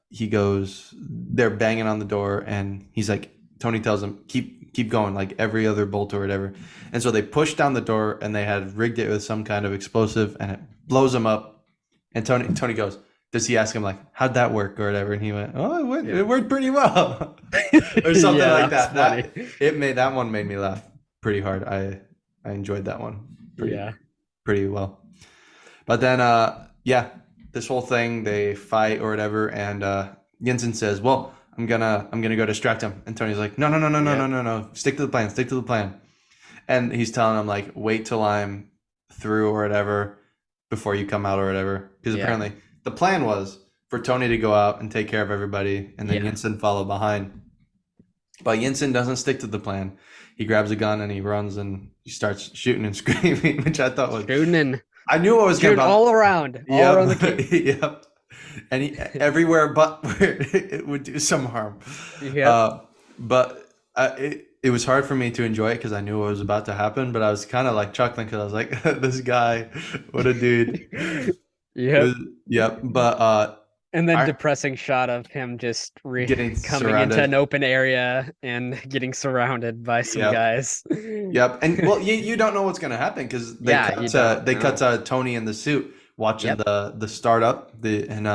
he goes, they're banging on the door, and he's like, Tony tells him, keep going, like every other bolt or whatever. And so they push down the door, and they had rigged it with some kind of explosive, and it blows him up. And Tony goes, does he ask him like, how'd that work or whatever? And he went, oh,
Yeah.
it worked pretty well, or something
Yeah,
like
that's
that.
funny.
That one made me laugh pretty hard. I enjoyed that one
Yeah.
pretty well. But then yeah, this whole thing, they fight or whatever, and Jensen says, well, I'm gonna go distract him. And Tony's like, no,
Yep.
no, stick to the plan. And he's telling him like, wait till I'm through or whatever before you come out or whatever, because
Yeah.
apparently the plan was for Tony to go out and take care of everybody, and then
Yeah.
Jensen follow behind. But Jensen doesn't stick to the plan. He grabs a gun and he runs and he starts shooting and screaming, which I thought was,
Shooting and
I knew what was going
shooting
to
all around the cave.
Yep. And everywhere but where it would do some harm.
Yeah.
But it was hard for me to enjoy it because I knew what was about to happen. But I was kind of like chuckling because I was like, this guy, what a dude.
Yep.
Yep. But
And then depressing shot of him just
getting
coming
surrounded
into an open area and getting surrounded by some guys.
Yep. And well, you don't know what's going to happen because they cut to Tony in the suit watching the startup. Then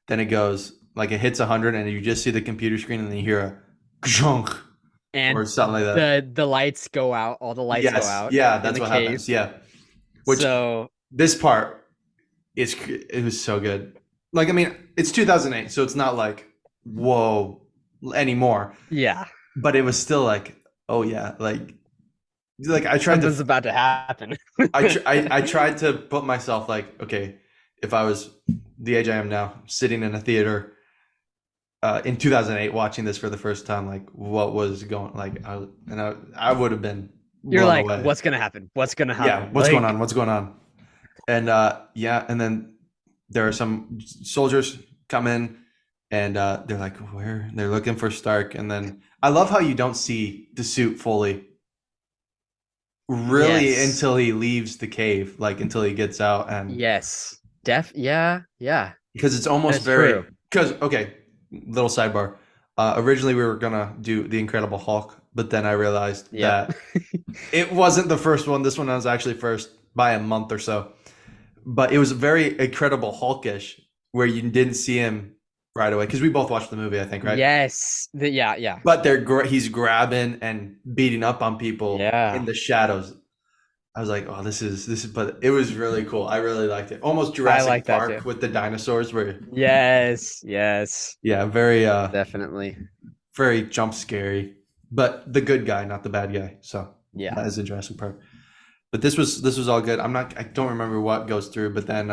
it goes like it hits 100 and you just see the computer screen and then you hear a junk
and
or something like that.
The lights go out. All the lights go out.
Yeah, that's what happens. Yeah. So this part it was so good. Like, I mean, it's 2008, so it's not like, whoa, anymore.
Yeah.
But it was still like, oh yeah, like I tried
something's about to happen.
I tried to put myself like, okay, if I was the age I am now, sitting in a theater in 2008 watching this for the first time, like what was going, like I would have been.
You're like,
away.
What's gonna happen? What's gonna happen?
Yeah, what's going on? What's going on? And and then there are some soldiers come in and they're like, where? They're looking for Stark. And then I love how you don't see the suit fully really until he leaves the cave, like until he gets out. And
yeah.
Because it's almost very, because, okay, little sidebar. Originally we were gonna do the Incredible Hulk, but then I realized that it wasn't the first one. This one was actually first by a month or so. But it was very Incredible Hulkish, where you didn't see him right away because we both watched the movie, I think, right?
Yes. Yeah.
But he's grabbing and beating up on people in the shadows. I was like, oh, this is. But it was really cool. I really liked it. Almost Jurassic Park with the dinosaurs, where.
Yes.
Yeah, very.
Definitely.
Very jump scary, but the good guy, not the bad guy. So
yeah,
that is in Jurassic Park. But this was all good. I don't remember what goes through, but then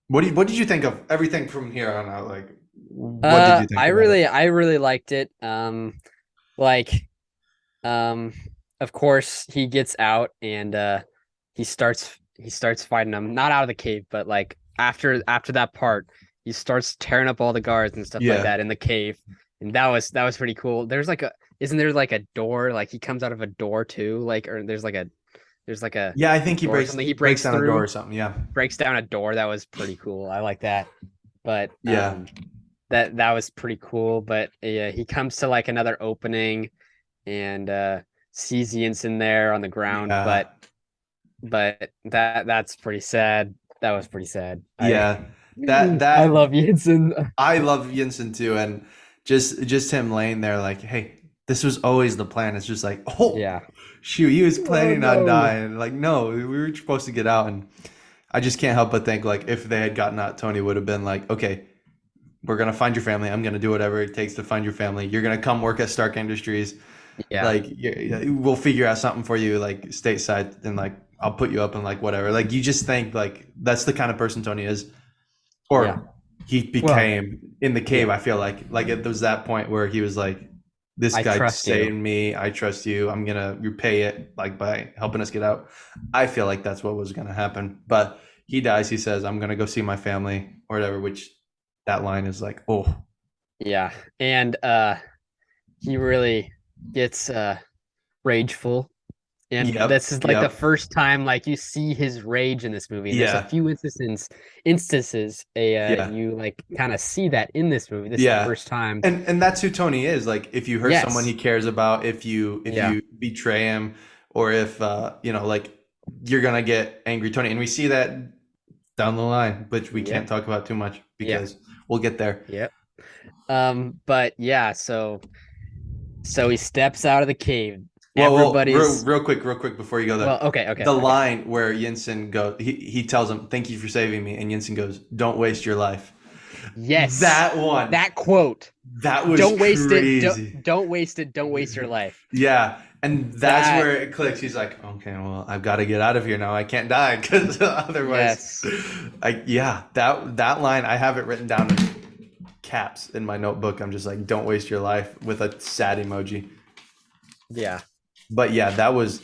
what did you think of everything from here on out? Like, what did you think?
I really liked it. Of course he gets out and he starts fighting them, not out of the cave, but like after that part, he starts tearing up all the guards and stuff like that in the cave. And that was pretty cool. Isn't there like a door? Like he comes out of a door too, like, or there's like a
I think he breaks down a door or something. Yeah,
breaks down a door. That was pretty cool. I like that. But that was pretty cool. But yeah, he comes to like another opening and sees Jensen there on the ground. But that's pretty sad. That was pretty sad.
Yeah,
I love Jensen.
I love Jensen too, and just him laying there like, hey, this was always the plan. It's just like, oh yeah, shoot, he was planning on dying. Like, no, we were supposed to get out. And I just can't help but think like if they had gotten out, Tony would have been like, okay, we're gonna find your family. I'm gonna do whatever it takes to find your family. You're gonna come work at Stark Industries.
Yeah.
Like we'll figure out something for you like stateside, and like I'll put you up and like whatever. Like you just think like that's the kind of person Tony is,
Yeah.
or he
Well,
became in the cave.
yeah.
I feel like it was that point where he was like, this
I
guy
trust you.
saved me. I trust you. I'm gonna repay it like by helping us get out. I feel like that's what was gonna happen. But he dies. He says, "I'm gonna go see my family or whatever." Which that line is like, oh,
Yeah. And he really gets rageful. And
yep,
this is like the
yep,
first time like you see his rage in this movie. And there's a
yeah,
few instances
yeah,
you like kind of see that in this movie. This is the
yeah.
first time.
And that's who Tony is. Like if you hurt someone he
Yes.
cares about, if
Yeah.
you betray him, or if like you're gonna get angry, Tony. And we see that down the line, which we can't
Yep.
talk about too much
Yeah.
because we'll get there.
Yep. But yeah, so he steps out of the cave.
Well,
Everybody's
real quick before you go there,
well, okay, okay,
the
okay.
line where Jensen goes, he tells him, "Thank you for saving me," and Jensen goes, "Don't waste your life."
Yes.
That one,
That quote.
that was
Don't waste it.
crazy.
Don't waste it. Don't waste your life.
Yeah, and that's
That
where it clicks. He's like, "Okay, well, I've got to get out of here now. I can't die because otherwise,
yes.
yeah, that line I have it written down in caps in my notebook. I'm just like, "Don't waste your life" with a sad emoji.
Yeah.
But yeah, that was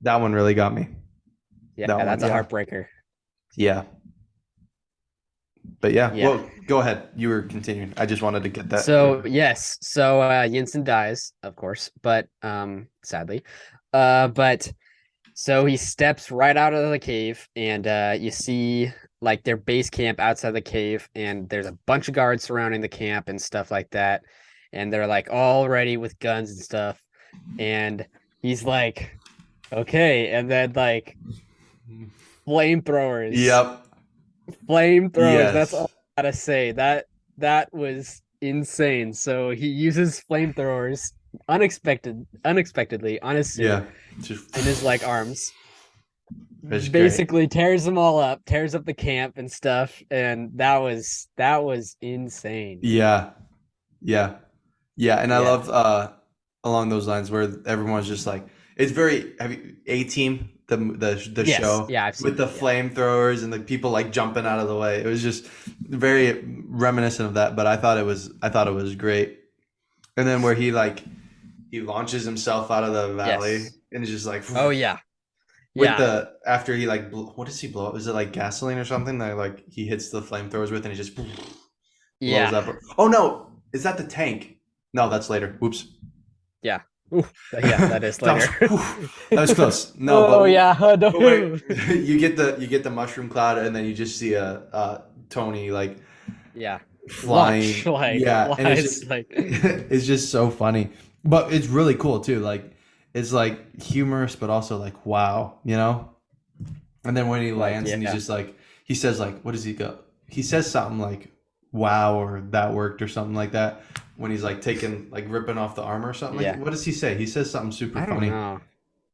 that one really got me.
Yeah,
That one,
that's a
yeah.
heartbreaker.
Yeah. But yeah,
Yeah.
well, go ahead. You were continuing. I just wanted to get that.
So yes, so Jensen dies, of course, but sadly. But so he steps right out of the cave, and you see like their base camp outside the cave, and there's a bunch of guards surrounding the camp and stuff like that. And they're like all ready with guns and stuff. And he's like, okay, and then like flamethrowers.
Yep.
Flamethrowers, that's
Yes.
all I gotta say. That was insane. So he uses flamethrowers unexpectedly on his suit
Yeah. Just
in his like arms.
it's great.
Basically tears them all up, tears up the camp and stuff, and that was insane.
Yeah. Yeah. Yeah, and I
Yeah.
love along those lines where everyone's just like it's very have you A-Team the
Yes.
show
Yeah, I've
with
seen
the
it. Yeah.
flamethrowers and the people like jumping out of the way. It was just very reminiscent of that, but I thought it was great. And then where he launches himself out of the valley
Yes.
and it's just like
Oh yeah.
with
Yeah.
the after he like what does he blow up? Is it like gasoline or something that like he hits the flamethrowers with and he just blows
Yeah.
up? Oh no, is that the tank? No, that's later. Whoops.
Yeah. Ooh, yeah, that is
That
later.
that was close. No,
Oh yeah.
but wait, you get the mushroom cloud, and then you just see a Tony like
Yeah. Watch
flying.
like
Yeah, and it's
flies
just
like
it's just so funny, but it's really cool too. Like it's like humorous, but also like wow, you know. And then when he lands, and he's
yeah.
just like he says like what does he go? He says something like wow or that worked or something like that when he's like taking like ripping off the armor or something.
Yeah.
Like what does he say? He says something super
I don't
funny.
know.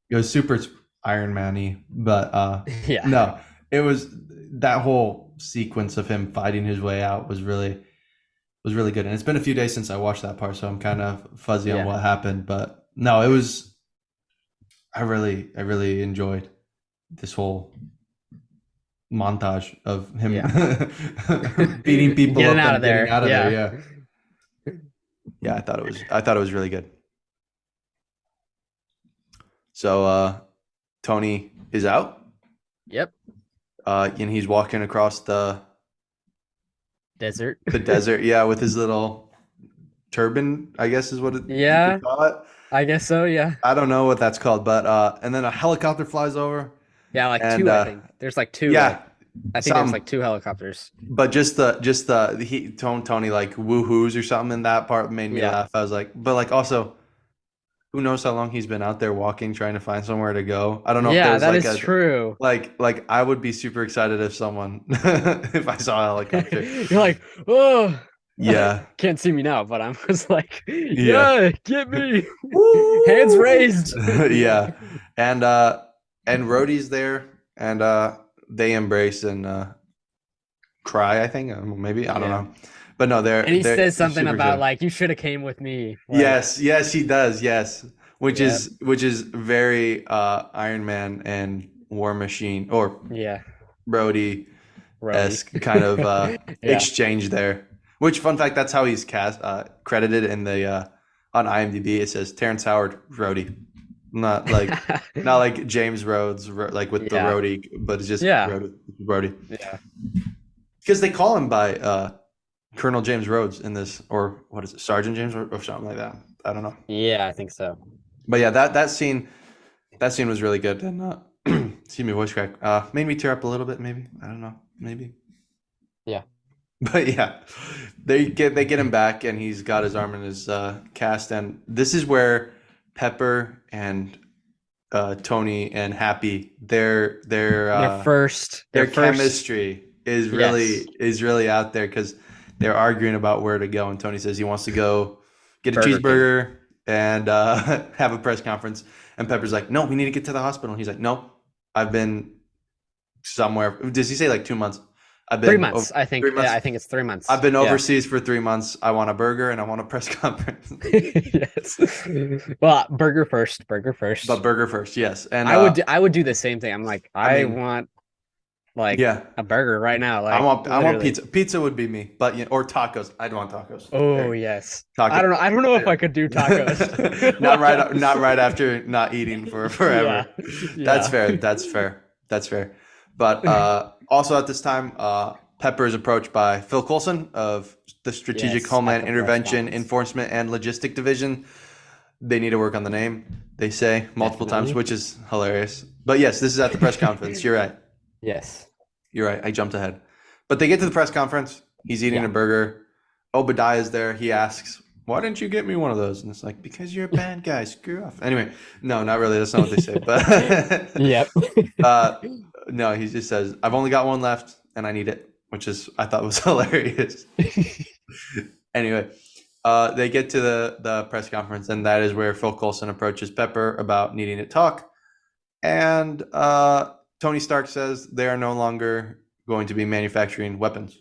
It was super Iron Man-y, but
Yeah.
no, it was that whole sequence of him fighting his way out was really good. And it's been a few days since I watched that part, so I'm kind of fuzzy on
Yeah.
what happened. But no, it was I really enjoyed this whole montage of him beating people
Getting
up
out
and
of there.
getting out of
Yeah.
there. Yeah, yeah, I thought it was really good. So Tony is out.
Yep.
And he's walking across the
Desert.
desert, yeah, with his little turban, I guess is what you
Yeah.
could call it.
I guess so. Yeah.
I don't know what that's called, but and then a helicopter flies over,
Yeah. Like
and
two, I think. There's like two.
yeah,
Like, I think there's
some,
like two helicopters.
but Tony like woohoos or something in that part made me
Yeah.
laugh. I was like, but like also, who knows how long he's been out there walking, trying to find somewhere to go. I don't know if
Yeah,
there's
that
like
is
a
true.
like I would be super excited if someone if I saw a helicopter.
You're like, oh,
Yeah.
can't see me now, but I'm just like,
Yeah.
yeah, get me.
Woo!
Hands raised.
Yeah. And Rhodey's there and they embrace and cry, I think. Maybe. I don't
Yeah.
know. But no,
And he
they're
says something
super
about
good.
like you should have came with me. Like,
Yes, he does. Yes,
yeah,
which is very Iron Man and War Machine or
yeah,
Rhodey
Rhodey.
esque kind of
Yeah.
exchange there. Which fun fact? That's how he's cast credited in the on IMDb. It says Terrence Howard Rhodey, not like not like James Rhodes like with the
Yeah.
Rhodey, but it's just
Yeah.
Rhodey.
Yeah.
Because they call him by Colonel James Rhodes in this, or what is it, Sergeant James or something like that. I don't know.
Yeah, I think so.
But yeah, that scene was really good, and excuse me, voice crack made me tear up a little bit. Maybe I don't know, maybe.
Yeah.
But yeah, they get him back, and he's got his arm in his cast, and this is where Pepper and Tony and Happy their
First
chemistry is
Yes.
really out there because they're arguing about where to go, and Tony says he wants to go get a
Burger
cheeseburger and have a press conference, and Pepper's like, no, we need to get to the hospital. And he's like, no, I've been somewhere. Does he say like 2 months? I've been
3 months. I think.
3 months.
Yeah, I think it's 3 months.
I've been
Yeah.
overseas for 3 months. I want a burger and I want a press conference.
Yes. Well, burger first. Burger first.
But burger first, yes. And
I would do the same thing. I'm like, I
mean,
want like
yeah,
a burger right now. Like
I want
literally.
pizza. Pizza would be me, but or tacos. I'd want tacos.
Oh
There.
yes.
Tacos.
I don't know if I could do tacos.
not right after not eating for forever.
Yeah.
That's fair. But also at this time, Pepper is approached by Phil Coulson of the Strategic
Yes,
Homeland
at the press
Intervention,
conference.
Enforcement, and Logistic Division. They need to work on the name, they say multiple times,
Definitely.
which is hilarious. But yes, this is at the press conference. You're right.
Yes.
You're right. I jumped ahead. But they get to the press conference. He's eating
Yeah.
a burger. Obadiah's there. He asks, why didn't you get me one of those? And it's like, because you're a bad guy. Screw off. Anyway, no, not really. That's not what they say. But
Yep.
no, he just says, I've only got one left and I need it, which is I thought was hilarious. Anyway, they get to the press conference, and that is where Phil Coulson approaches Pepper about needing to talk. And Tony Stark says they are no longer going to be manufacturing weapons.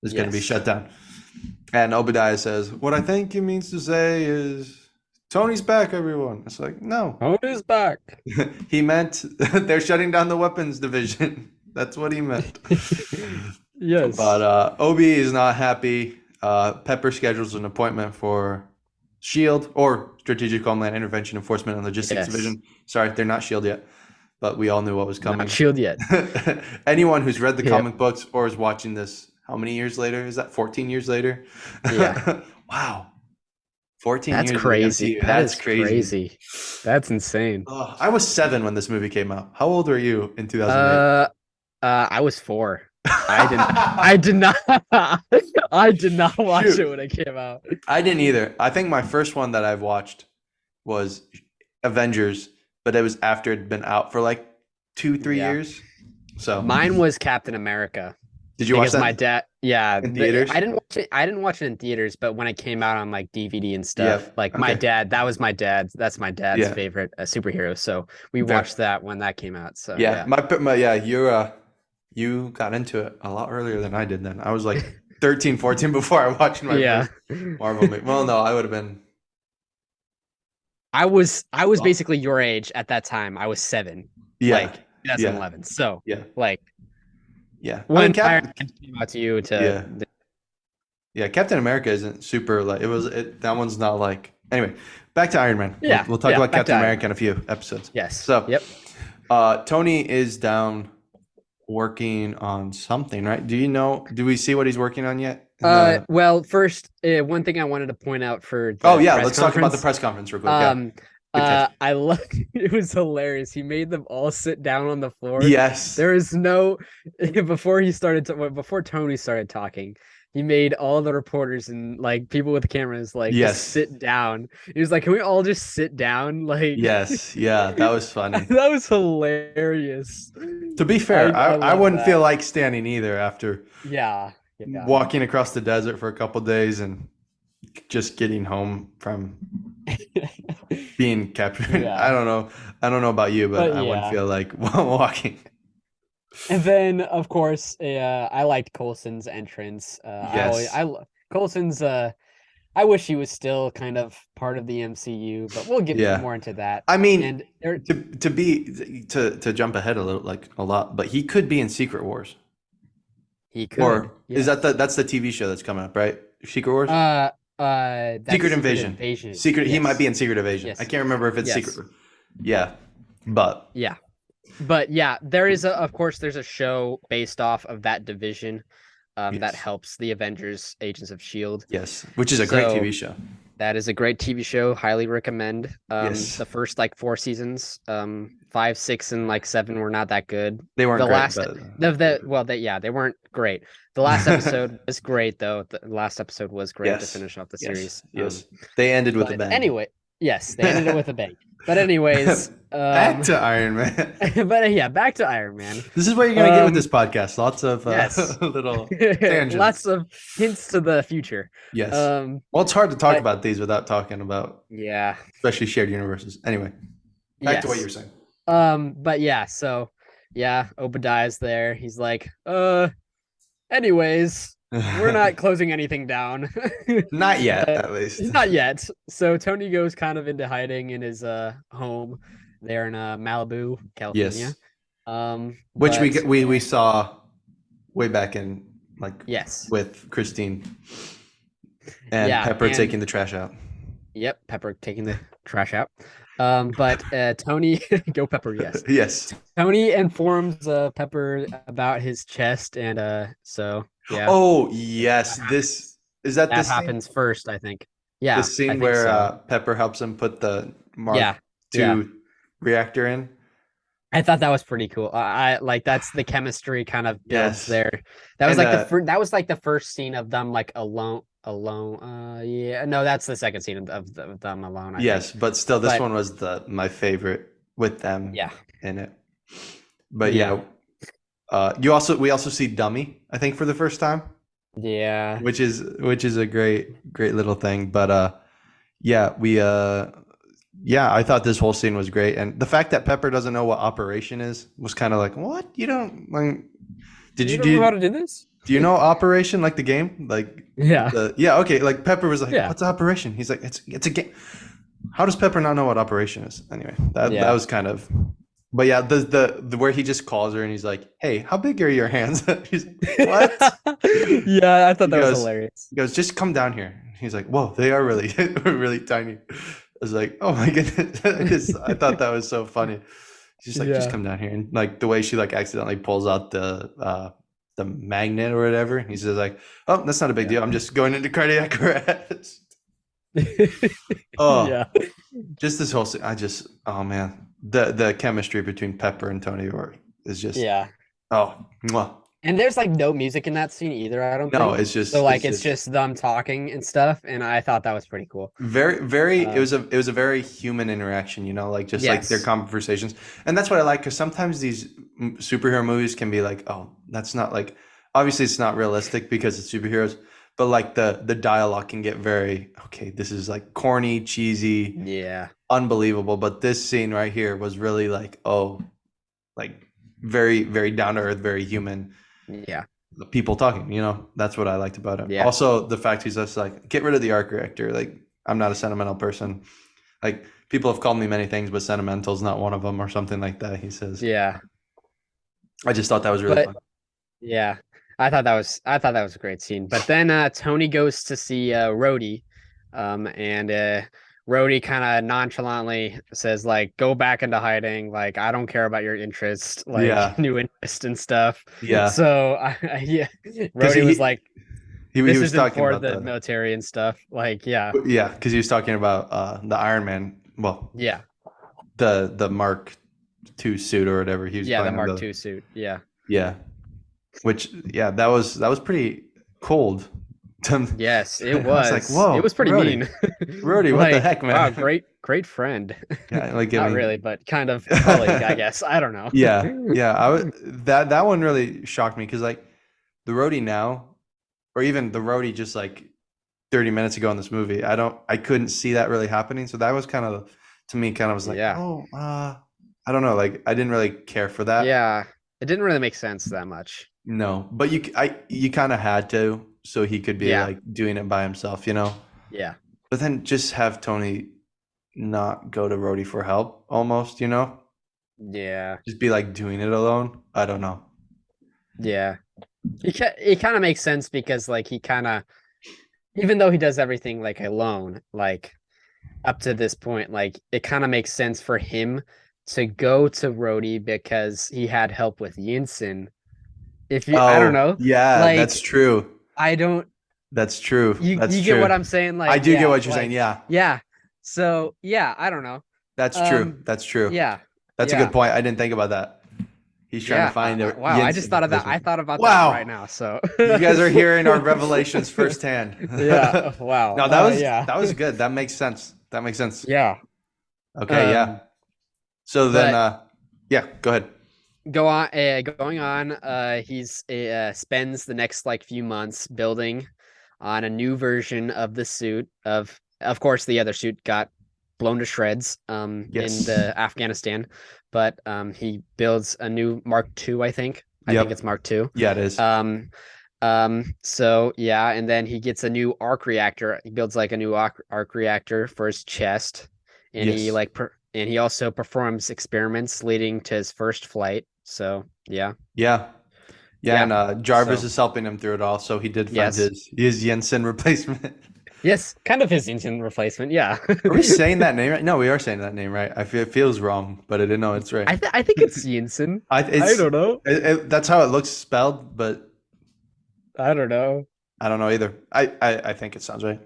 It's going to be
Yes.
shut down. And Obadiah says, what I think he means to say is, Tony's back, everyone. It's like, no.
Tony's back.
He meant they're shutting down the weapons division. That's what he meant.
Yes.
But Obi is not happy. Pepper schedules an appointment for SHIELD, or Strategic Homeland Intervention, Enforcement, and Logistics
Yes.
Division. Sorry, they're not SHIELD yet, but we all knew what was coming.
Not shield yet.
Anyone who's read the
Yep.
comic books or is watching this, how many years later? Is that 14 years later?
Yeah.
Wow. 14
That's
years. in
crazy.
MCU.
That
That's
is
crazy.
That's insane.
Oh, I was 7 when this movie came out. How old were you in 2008?
I was 4. I did not I did not watch
Shoot.
it when it came out.
I didn't either. I think my first one that I've watched was Avengers, but it was after it'd been out for like 2-3
Yeah.
years. So
Mine was Captain America.
did you watch
Because
that?
my dad,
in theaters?
I didn't watch it in theaters, but when it came out on like DVD and stuff,
Yeah,
like my
okay.
dad, that's my dad's
Yeah.
favorite superhero. So we
Fair.
watched that when that came out. So
Yeah, you got into it a lot earlier than I did. Then I was like 13, 14 before I watched my
yeah.
first Marvel movie. Well, no, I would have been.
I was
Well-
basically your age at that time. I was 7,
Yeah,
like 2011. So
yeah,
like
yeah.
when
Cap-
Iron Man came out to you to
yeah, Captain America isn't super like that one's not like. Anyway, back to Iron Man.
Yeah,
we'll talk
yeah,
about
back to
Captain
Iron
America in a few episodes.
yes.
So,
Yep.
Tony is down working on something, right? Do we see what he's working on yet?
Well, first, one thing I wanted to point out for the press
let's talk about the
conference,
press conference real quick. Yeah. Good catch.
I love it was hilarious. He made them all sit down on the floor.
Yes.
There is no before Tony started talking, he made all the reporters and like people with the cameras like
Yes.
just sit down. He was like, "Can we all just sit down?" Like
Yes. Yeah, that was funny.
that was hilarious.
To be fair,
I
I
love
wouldn't
that.
feel like standing either after
Yeah.
walking across the desert for a couple days and just getting home from being captured.
Yeah.
I don't know about you, but
But
I wouldn't
yeah.
feel like walking.
And then, of course, I liked Coulson's entrance.
Yes.
Coulson's I wish he was still kind of part of the MCU, but we'll get
Yeah.
more into that.
I mean,
And there,
to jump ahead a little, like a lot, but he could be in Secret Wars.
he could.
Or is
Yes.
that's the TV show that's coming up, right? Secret Wars?
That's
Secret Invasion. Secret. He might
Yes.
be in Secret Invasion.
Yes.
I can't remember if it's
Yes.
Secret. Yeah, but
Yeah. But yeah, there is of course there's a show based off of that division that
yes,
helps the Avengers Agents of Shield.
yes, which is a great
So
TV show.
that is a great TV show, highly recommend.
Yes.
The first like 4 seasons, 5, 6, and like 7 were not that good.
They weren't
The
great,
last
but
they weren't great. The last episode was great though. The last episode was great to
yes,
finish off the
yes,
series.
yes. They ended with a
But
bang.
anyway, yes, they ended it with a bang. But anyways,
Back to Iron Man.
but yeah, back to Iron Man.
This is what you're gonna get with
Um,
this podcast. Lots of
yes.
little tangents.
Lots of hints to the future.
Yes.
Um,
Well, it's hard to talk
but-
about these without talking about,
yeah.
especially shared universes. Anyway, back to what
Yes.
you were saying.
But yeah, so yeah, Obadiah's there. He's like, anyways, we're not closing anything down.
Not yet,
Uh,
at least.
Not yet. So Tony goes kind of into hiding in his home there in Malibu, California.
Yes.
But
we saw way back in like
yes.
with Christine and
Yeah,
Pepper
and-
taking the trash out.
Yep, Pepper taking the trash out. But Tony, go Pepper, yes.
Yes.
Tony informs Pepper about his chest, and so yeah.
Oh yes, this is that
that
this
happens first, I think. Yeah,
the
I
scene
think
where
so.
Pepper helps him put the Mark
Yeah,
II
yeah.
reactor in.
I thought that was pretty cool. I like that's the chemistry kind of builds
Yes.
there. That was
And,
like that was like the first scene of them like alone. Yeah, no, that's the second scene of them alone. I
Yes,
think.
but still, this
But-
one was my favorite with them
Yeah.
in it. But
Yeah.
we also see Dummy, I think, for the first time,
Yeah.
which is a great little thing. But I thought this whole scene was great, and the fact that Pepper doesn't know what Operation is was kind of like, what? You don't like? Did you
don't know how to do this?
do you know Operation, like the game? Like
Yeah.
okay, like Pepper was like,
Yeah.
what's Operation? He's like, it's a game. How does Pepper not know what Operation is? Anyway, that
Yeah.
was kind of, but yeah, the where he just calls her and he's like, hey, how big are your hands? She's like, what?
Yeah, I thought
He
that was
goes-
hilarious.
He goes, just come down here. He's like, whoa, they are really really tiny. I was like, oh my goodness. I thought that was so funny. She's like, just
Yeah.
come down here, and like the way she like accidentally pulls out the magnet or whatever. He says like, oh, that's not a big deal. I'm just going into cardiac arrest. Oh,
Yeah.
just this whole scene. Oh man, the chemistry between Pepper and Tony is just
Yeah.
oh, mwah.
And there's like no music in that scene either, I don't
No,
think.
it's just
So like it's just them talking and stuff, and I thought that was pretty cool.
very it was a very human interaction, like just like their
Yes.
conversations. And that's what I like, because sometimes these superhero movies can be like, oh, that's not like, obviously it's not realistic because it's superheroes, but like the dialogue can get very, okay, this is like corny, cheesy,
Yeah.
unbelievable. But this scene right here was really like, oh, like very very down to earth, very human
Yeah.
people talking. That's what I liked about him.
Yeah.
Also the fact he's just like, get rid of the arc reactor. Like, I'm not a sentimental person. Like, people have called me many things, but sentimental is not one of them, or something like that, he says.
Yeah.
I just thought that was really
But-
fun.
Yeah. I thought that was a great scene. But then Tony goes to see Rhodey. And Rhodey kind of nonchalantly says, like, go back into hiding. Like, I don't care about your interest, like
Yeah.
new interest and stuff.
Yeah.
So yeah. Rhodey was like,
he
this
was
isn't
talking
for
about
the military and stuff. Like, yeah.
yeah, because he was talking about the Iron Man, well,
Yeah.
the Mark II suit or whatever he was
Yeah, the
playing
Mark II suit. Yeah.
Yeah. Which, yeah, that was pretty cold.
Yes, it
I was
was.
like, whoa,
it was pretty
Rhodey.
mean.
Rhodey, what the
Like,
heck, man?
Wow, great friend.
Yeah, like,
Not
I mean,
really, but kind of colleague, I guess. I don't know.
yeah, that one really shocked me, because like the Rhodey now, or even the Rhodey just like 30 minutes ago in this movie, I couldn't see that really happening. So that was kind of, to me, kind of was like,
Yeah.
oh, I don't know, like I didn't really care for that.
Yeah, it didn't really make sense that much.
No, but you kind of had to, so he could be
Yeah.
like doing it by himself, you know.
Yeah.
But then just have Tony not go to Rhodey for help, almost, you know.
Yeah.
Just be like doing it alone. I don't know.
Yeah. It kind of makes sense because like he kind of, even though he does everything like alone, like up to this point, like it kind of makes sense for him to go to Rhodey because he had help with Yinsen. If you, I don't
Oh,
know,
yeah, that's
like
true.
I don't,
That's true. That's
you get what
true.
I'm saying?
I
Like,
do get
yeah,
what you're saying.
like,
Yeah,
yeah. So yeah, I don't know.
that's true.
Um,
That's true.
yeah,
That's a good
yeah,
point. I didn't think about that. He's trying to
yeah.
find a
Wow, I just
Jensen
thought of that. I
replacement.
thought about that right
Wow.
now. So
You guys are hearing our revelations firsthand.
yeah. Wow.
No,
Yeah.
that was good. That makes sense. That makes sense.
Yeah.
Okay, yeah. So then
But
yeah, go ahead.
going on, he's spends the next like few months building on a new version of the suit. Of course, the other suit got blown to shreds in
Yes.
the Afghanistan, but he builds a new Mark II, I think. I think it's
Yep.
Mark II.
Yeah, it is.
So yeah, and then he gets a new arc reactor. He builds like a new arc reactor for his chest, and he
Yes.
like and he also performs experiments leading to his first flight. So yeah,
Yeah. Yeah,
yeah.
and Jarvis
So
is helping him through it all, so he did find
yes,
his Jensen replacement.
yes, kind of his engine replacement. Yeah,
Are we saying that name right? No, we are saying that name right. I feel it feels wrong, but I didn't know it's right.
I think it's Jensen. I
It's
don't know.
that's how it looks spelled, but
I don't know.
I don't know either. I think it sounds right.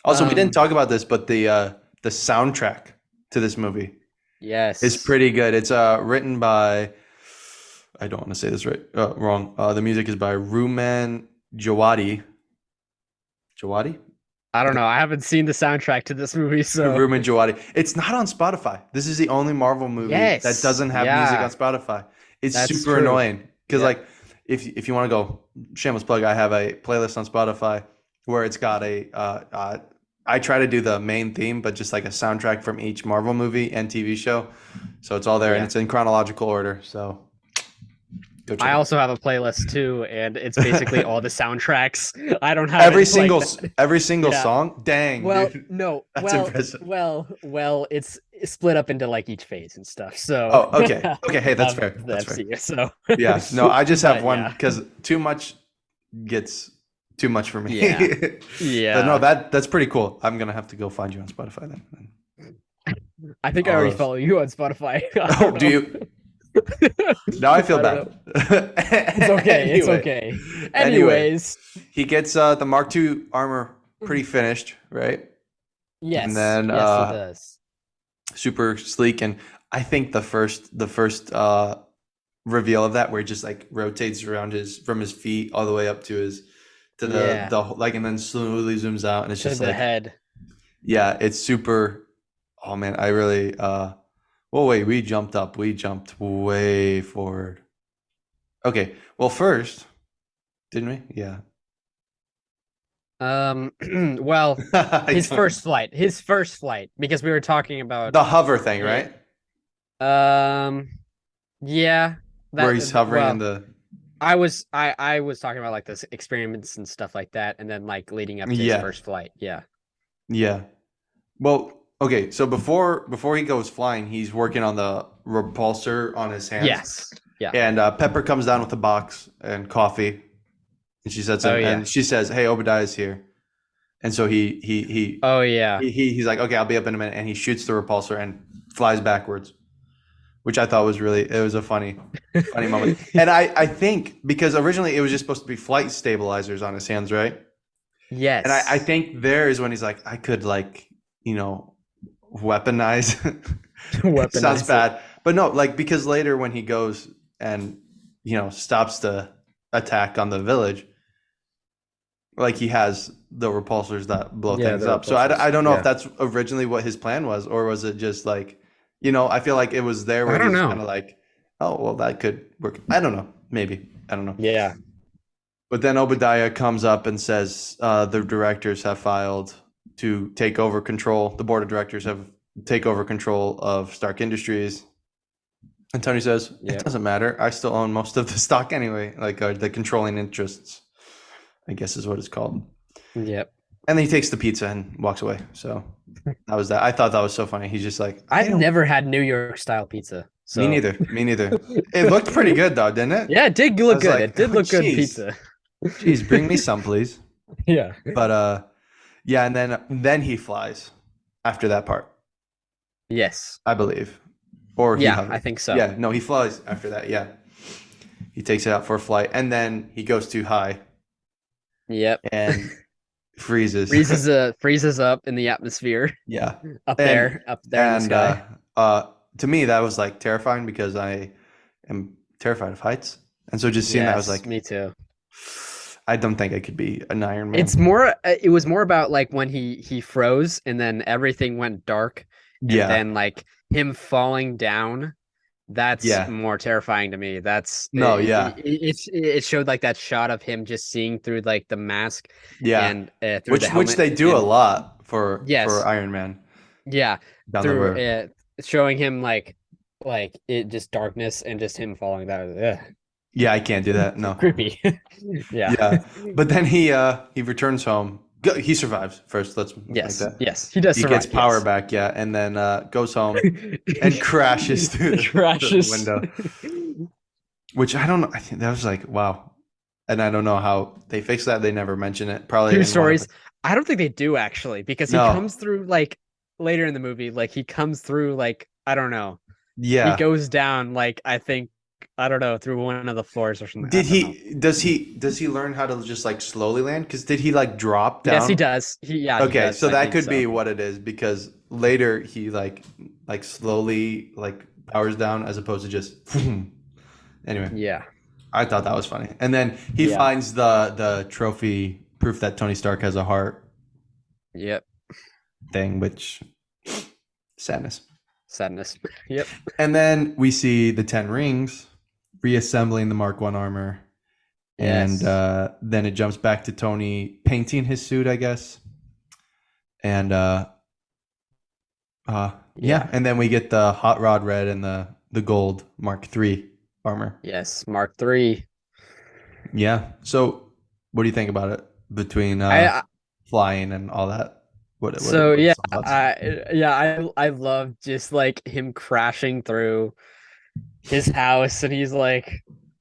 Also, we didn't
Um,
talk about this, but the soundtrack to this movie
yes,
is pretty good. It's written by, I don't want to say this right, wrong. The music is by Ruman Jawadi. Jawadi?
I don't know. I haven't seen the soundtrack to this movie, so
Ruman Jawadi. It's not on Spotify. This is the only Marvel movie that
yes,
doesn't have music on
yeah,
Spotify. It's
that's
super
true.
annoying because
Yeah.
like if you want to go shameless plug, I have a playlist on Spotify where it's got I try to do the main theme, but just like a soundtrack from each Marvel movie and TV show. So it's all there and
Yeah.
it's in chronological order. So go check
I
it out.
also have a playlist too, and it's basically all the soundtracks. I don't have
Every
it like
single
that.
every single
Yeah.
song. Dang,
Well,
dude.
no,
That's impressive.
well, it's split up into like each phase and stuff. So,
Oh, okay. Okay, hey, that's
of
fair.
the
That's fair.
MCU. So,
Yeah. No, I just have
but
one
yeah,
because too much gets too much for me.
Yeah.
But no,
yeah.
that's pretty cool. I'm gonna have to go find you on Spotify then.
I think I
All
already
those.
follow you on Spotify. I
Oh,
don't
do
know.
you? Now I feel
I don't know.
bad.
It's okay. It's
Anyway.
okay.
Anyway,
Anyways,
he gets the Mark II armor pretty finished, right? And
yes,
then
yes, he does.
super sleek, and I think the first reveal of that where it just like rotates around from his feet all the way up to his to
Yeah.
the like, and then slowly zooms out, and it's
To
just
the
like,
head.
yeah, it's super. Oh man, I really well, wait, we jumped way forward. Okay, well, first, didn't we? Yeah.
Well,
I
his
don't-
first flight, because we were talking about
the hover thing,
Yeah.
right?
Yeah,
Where he's hovering in
well,
the
I was talking about like the experiments and stuff like that, and then like leading up to his
yeah,
first flight. Yeah.
yeah. Well, okay, so before he goes flying, he's working on the repulsor on his hands.
Yes. Yeah.
And Pepper comes down with a box and coffee, and she says,
Oh, yeah.
and she says, "Hey, Obadiah's here." And so
Oh yeah.
he's like, "Okay, I'll be up in a minute," and he shoots the repulsor and flies backwards, which I thought was it was a funny moment. And I think because originally it was just supposed to be flight stabilizers on his hands, right?
Yes.
And I think there is when he's like, I could like, weaponize.
Weaponize
Sounds
it.
bad, but no, like because later when he goes and stops the attack on the village, like he has the repulsors that blow
Yeah,
things
the
up. So
repulsors,
I don't know
yeah.
if that's originally what his plan was, or was it just like, I feel like it was there where
I don't
he's
know.
kind of like, oh well, that could work. I don't know, maybe I don't know.
Yeah.
But then Obadiah comes up and says the directors have filed to take over control. The board of directors have take over control of Stark Industries. And Tony says,
Yeah.
it doesn't matter. I still own most of the stock anyway, like the controlling interests. I guess is what it's called.
Yep.
And then he takes the pizza and walks away. So that was that. I thought that was so funny. He's just like,
I've never had New York style pizza. So
me neither. Me neither. It looked pretty good though, didn't it?
yeah, it did
I
look
was
good.
like,
It did
oh,
look good
jeez.
pizza.
Jeez, bring me some, please.
Yeah.
But yeah, and then he flies after that part,
Yes.
I believe. Or he
Yeah,
hovers.
I think so.
Yeah, no, he flies after that. Yeah. He takes it out for a flight and then he goes too high
Yep.
and freezes.
Freezes up in the atmosphere.
Yeah.
Up
And
there in the sky.
to me that was like terrifying because I am terrified of heights. And so just seeing that I was like,
me too.
I don't think I could be an Iron Man.
It was more about like when he froze and then everything went dark and then like him falling down. That's more terrifying to me. It showed like that shot of him just seeing through like the mask and through the helmet,
which they do a lot for
Yes.
Iron Man.
Yeah,
Down the road.
Showing him like it just darkness and just him falling down.
Yeah, I can't do that. No.
Creepy.
Yeah. But then he returns home. He survives first. Let's
yes,
like that.
yes, he does.
He gets power back, and then goes home and crashes through the window. Which I don't know. I think that was like wow, and I don't know how they fix that. They never mention it. Probably
Two stories. I don't think they do actually because he comes through like later in the movie. Like he comes through like I don't know.
Yeah,
he goes down like I don't know through one of the floors or something.
Does he learn how to just like slowly land? Because did he like drop down?
Yes, he does.
Okay, so that could be what it is because later he like slowly like powers down as opposed to just anyway.
Yeah,
I thought that was funny. And then he finds the trophy proof that Tony Stark has a heart.
Yep.
Thing, which sadness.
Yep.
And then we see the 10 rings reassembling the Mark 1 armor. Yes. And then it jumps back to Tony painting his suit, I guess. And and then we get the hot rod red and the gold Mark 3 armor.
Yes, Mark 3.
Yeah. So what do you think about it between flying and all that?
I love just like him crashing through his house and he's like,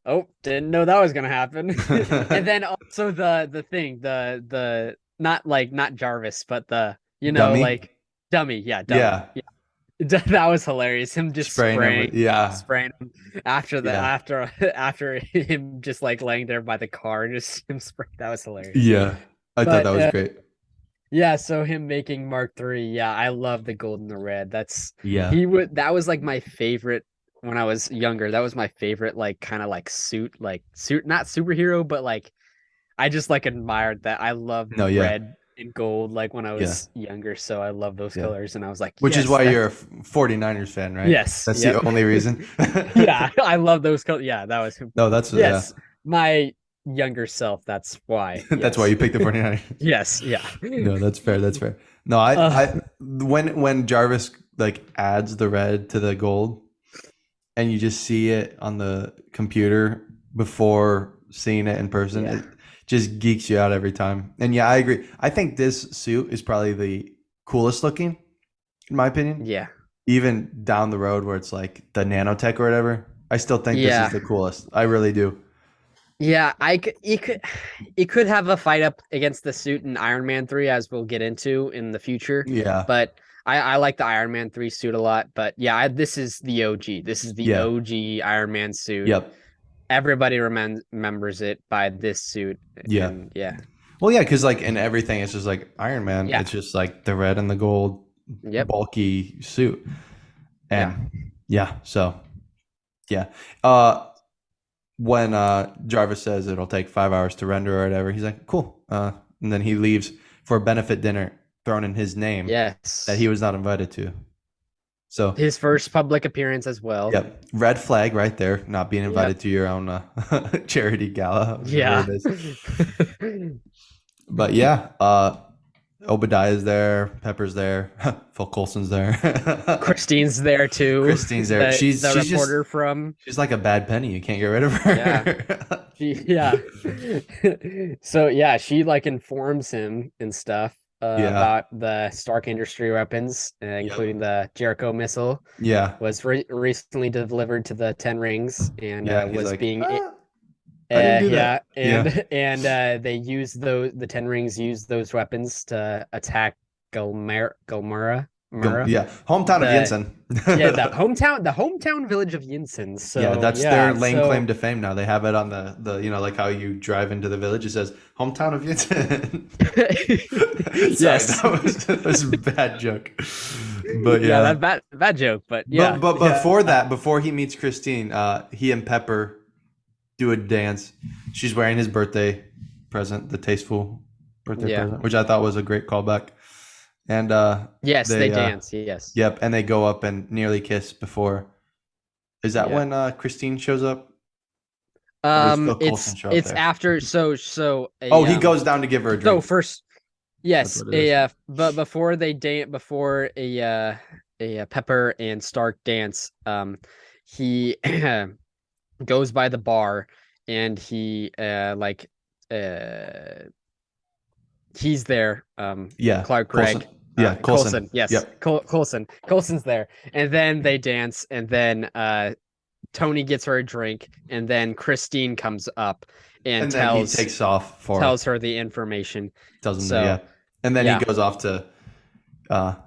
oh, didn't know that was gonna happen. And then also the not Jarvis, but the dummy? Like dummy. Yeah. That was hilarious. Him just spraying him after him just like laying there by the car, just him spraying. That was hilarious.
Yeah, I thought that was great.
Yeah, so him making Mark 3. Yeah, I love the gold and the red. That was like my favorite when I was younger. That was my favorite like kind of like suit, not superhero, but like I just like admired that. I loved red and gold like when I was younger, so I love those colors and I was like,
which is why you're a 49ers fan, right?
Yes.
That's the only reason.
Yeah, I love those colors. Yeah, that was my younger self. That's why.
That's why you picked the 49ers.
Yes. Yeah.
No, that's fair. No, I when Jarvis like adds the red to the gold and you just see it on the computer before seeing it in person, it just geeks you out every time. And yeah, I agree. I think this suit is probably the coolest looking, in my opinion.
Yeah.
Even down the road where it's like the nanotech or whatever, I still think this is the coolest. I really do.
Yeah, it could have a fight up against the suit in Iron Man 3, as we'll get into in the future.
Yeah.
But I like the Iron Man 3 suit a lot. But yeah, this is the OG. This is the OG Iron Man suit.
Yep.
Everybody remembers it by this suit.
Yeah.
Yeah.
Well, yeah, because like in everything, it's just like Iron Man. Yeah. It's just like the red and the gold bulky suit. And so yeah. When Jarvis says it'll take 5 hours to render or whatever, he's like, cool. And then he leaves for a benefit dinner thrown in his name.
Yes.
That he was not invited to. So
his first public appearance as well.
Yep. Red flag right there. Not being invited to your own charity gala.
Yeah.
But yeah, Obadiah's there, Pepper's there, Phil Coulson's there.
Christine's there too.
Christine's there.
The
She's just
reporter from
she's like a bad penny. You can't get rid of
yeah.
her.
Yeah. So yeah, she like informs him and stuff
Yeah.
about the Stark Industry weapons,
Yep.
including the Jericho missile,
Yeah.
was recently delivered to the Ten Rings and
Yeah. He's
was
like,
being
I didn't do that.
yeah,
Yeah.
and they used the Ten Rings used those weapons to attack Gulmura,
Yeah. Hometown of
the
Yinsen.
the hometown village of Yinsen.
Yeah,
So
that's their
yeah,
lane
so
claim to fame now. They have it on the like how you drive into the village. It says hometown of Yinsen. Sorry,
yes,
that was a bad joke. But
yeah,
yeah.
that bad joke, but yeah,
But
yeah,
before that, before he meets Christine, he and Pepper do a dance. She's wearing his birthday present, the tasteful birthday present, which I thought was a great callback. And
yes, they dance, yes,
yep, and they go up and nearly kiss before. Is that
Yeah.
when Christine shows up? Or does Phil Coulson show up
it's
there?
after
Oh, he goes down to give her a
so
drink.
first yes,
That's what it is.
but before they date, before a Pepper and Stark dance, he goes by the bar and he he's there.
Yeah,
Clark Gregg.
Coulson. Yeah, Coulson.
Yes.
Yep.
Coulson. Coulson's there. And then they dance, and then Tony gets her a drink, and then Christine comes up and
then he takes off for
tells her the information.
tells him
So,
yeah. And then he goes off to well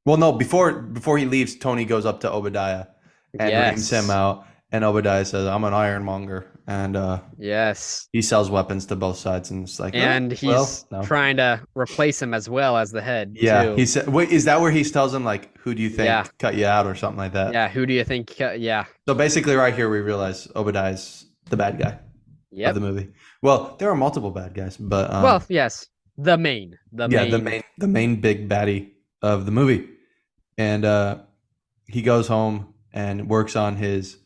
no, before he leaves, Tony goes up to Obadiah and reams him out, and Obadiah says, I'm an ironmonger, and
yes.
he sells weapons to both sides, and it's like,
And he's trying to replace him as well as the head.
Yeah,
too.
he said, wait, is that where he tells him like, who do you think cut you out or something like that?
Yeah, who do you think yeah.
So basically right here we realize Obadiah's the bad guy of the movie. Well, there are multiple bad guys, but
well, yes. The main
big baddie of the movie. And he goes home and works on his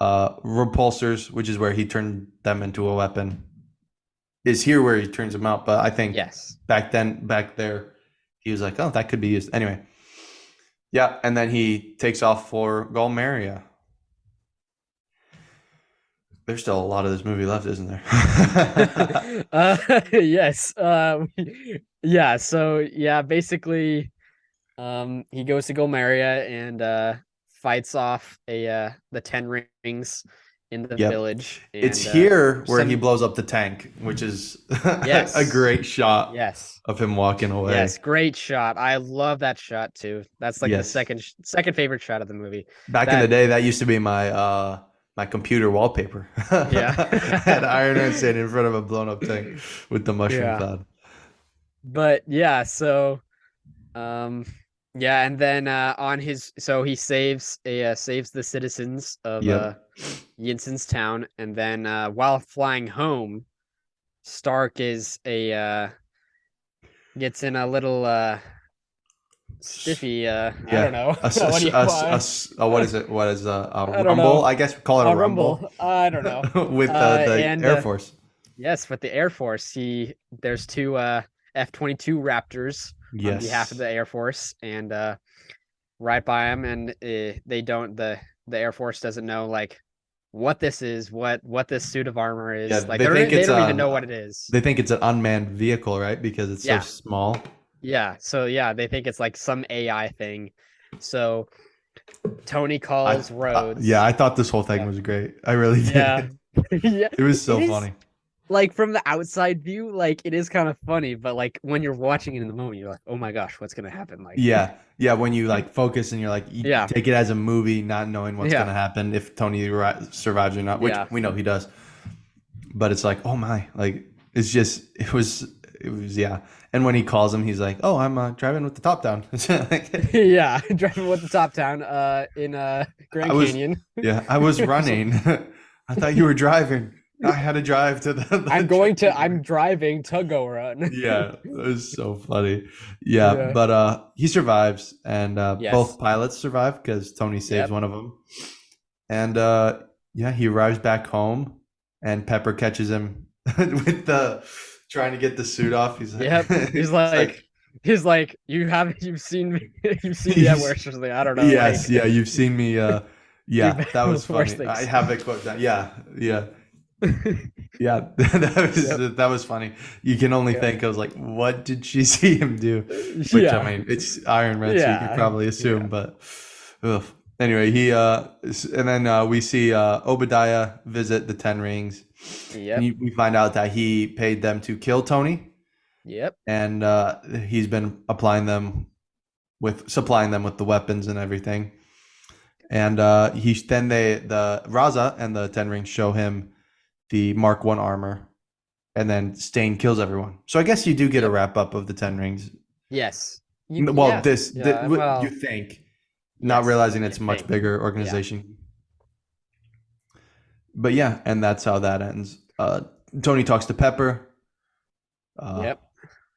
repulsors, which is where he turned them into a weapon. Is here where he turns them out, but I think back there, he was like, oh, that could be used. Anyway. Yeah, and then he takes off for Gulmeria. There's still a lot of this movie left, isn't there?
Yes. Yeah, so yeah, basically he goes to Gulmeria and fights off the Ten Rings in the village. And,
it's here where he blows up the tank, which is a great shot of him walking away.
Yes, great shot. I love that shot too. That's like the second favorite shot of the movie.
Back in the day, that used to be my my computer wallpaper.
Yeah.
Had Iron Man standing in front of a blown up tank with the mushroom cloud.
But yeah, so yeah, and then he saves the citizens of Yinsen's town, and then while flying home, Stark gets in a little stiffy I don't know.
What is it? What is a rumble? I guess we call it a rumble.
I don't know.
With the Air Force.
Yes, with the Air Force. There's two F-22 Raptors on behalf of the Air Force, and right by him, and the Air Force doesn't know like what this is, what this suit of armor is. Like they don't even know what it is.
They think it's an unmanned vehicle, right? Because it's so small.
Yeah, so they think it's like some AI thing. So Tony calls Rhodes.
I thought this whole thing was great. I really did.
Yeah.
It was so funny.
Like from the outside view, like it is kind of funny, but like when you're watching it in the moment, you're like, "Oh my gosh, what's gonna happen?" Like,
when you like focus and you're like, you take it as a movie, not knowing what's gonna happen if Tony survives or not, which we know he does. But it's like, oh my, like it's just it was. And when he calls him, he's like, "Oh, I'm driving with the top down."
Driving with the top down in Grand Canyon.
I was running. I thought you were driving. I had to drive to the
I'm driving to go run.
Yeah, it was so funny. But he survives, and both pilots survive because Tony saves one of them. And he arrives back home, and Pepper catches him with the trying to get the suit off. He's like,
Yep. He's like, you've seen me, you've seen me at
he's-
worse or something. I don't know.
yes,
Like,
yeah, you've seen me.
do
Yeah, that was
worse
funny. I
things.
have it quote down. Yeah, yeah, yeah.
Yep.
That was funny. You can only
Yep.
think. I was like, what did she see him do? Which I
Yeah.
mean, it's Iron Man, so you could
Yeah.
probably assume.
Yeah.
But ugh. Anyway, and then we see Obadiah visit the Ten Rings.
Yep.
We find out that he paid them to kill Tony,
Yep.
and he's been supplying them with the weapons and everything. And the Raza and the Ten Rings show him the Mark I armor, and then Stain kills everyone. So I guess you do get a wrap up of the Ten Rings.
Yes.
Well,
Yes. Yeah, well,
you think, not
yes,
realizing
you
it's a much
think.
bigger organization. But yeah, and that's how that ends. Tony talks to Pepper,
Yep.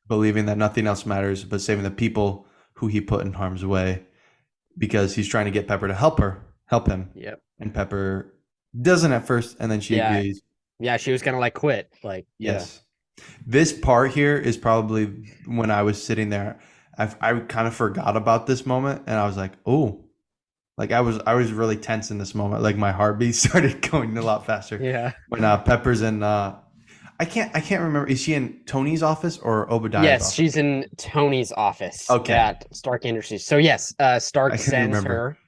believing that nothing else matters but saving the people who he put in harm's way, because he's trying to get Pepper to help him.
Yep.
And Pepper doesn't at first, and then she
Yeah.
agrees.
Yeah, she was gonna like quit. Like,
Yes. This part here is probably when I was sitting there, I kind of forgot about this moment, and I was like, oh, like I was really tense in this moment. Like my heartbeat started going a lot faster.
Yeah.
When Pepper's in I can't remember. Is she in Tony's office or Obadiah's
Yes,
office?
she's in Tony's office.
Okay.
At Stark Industries. So yes, Stark
I couldn't
sends
remember.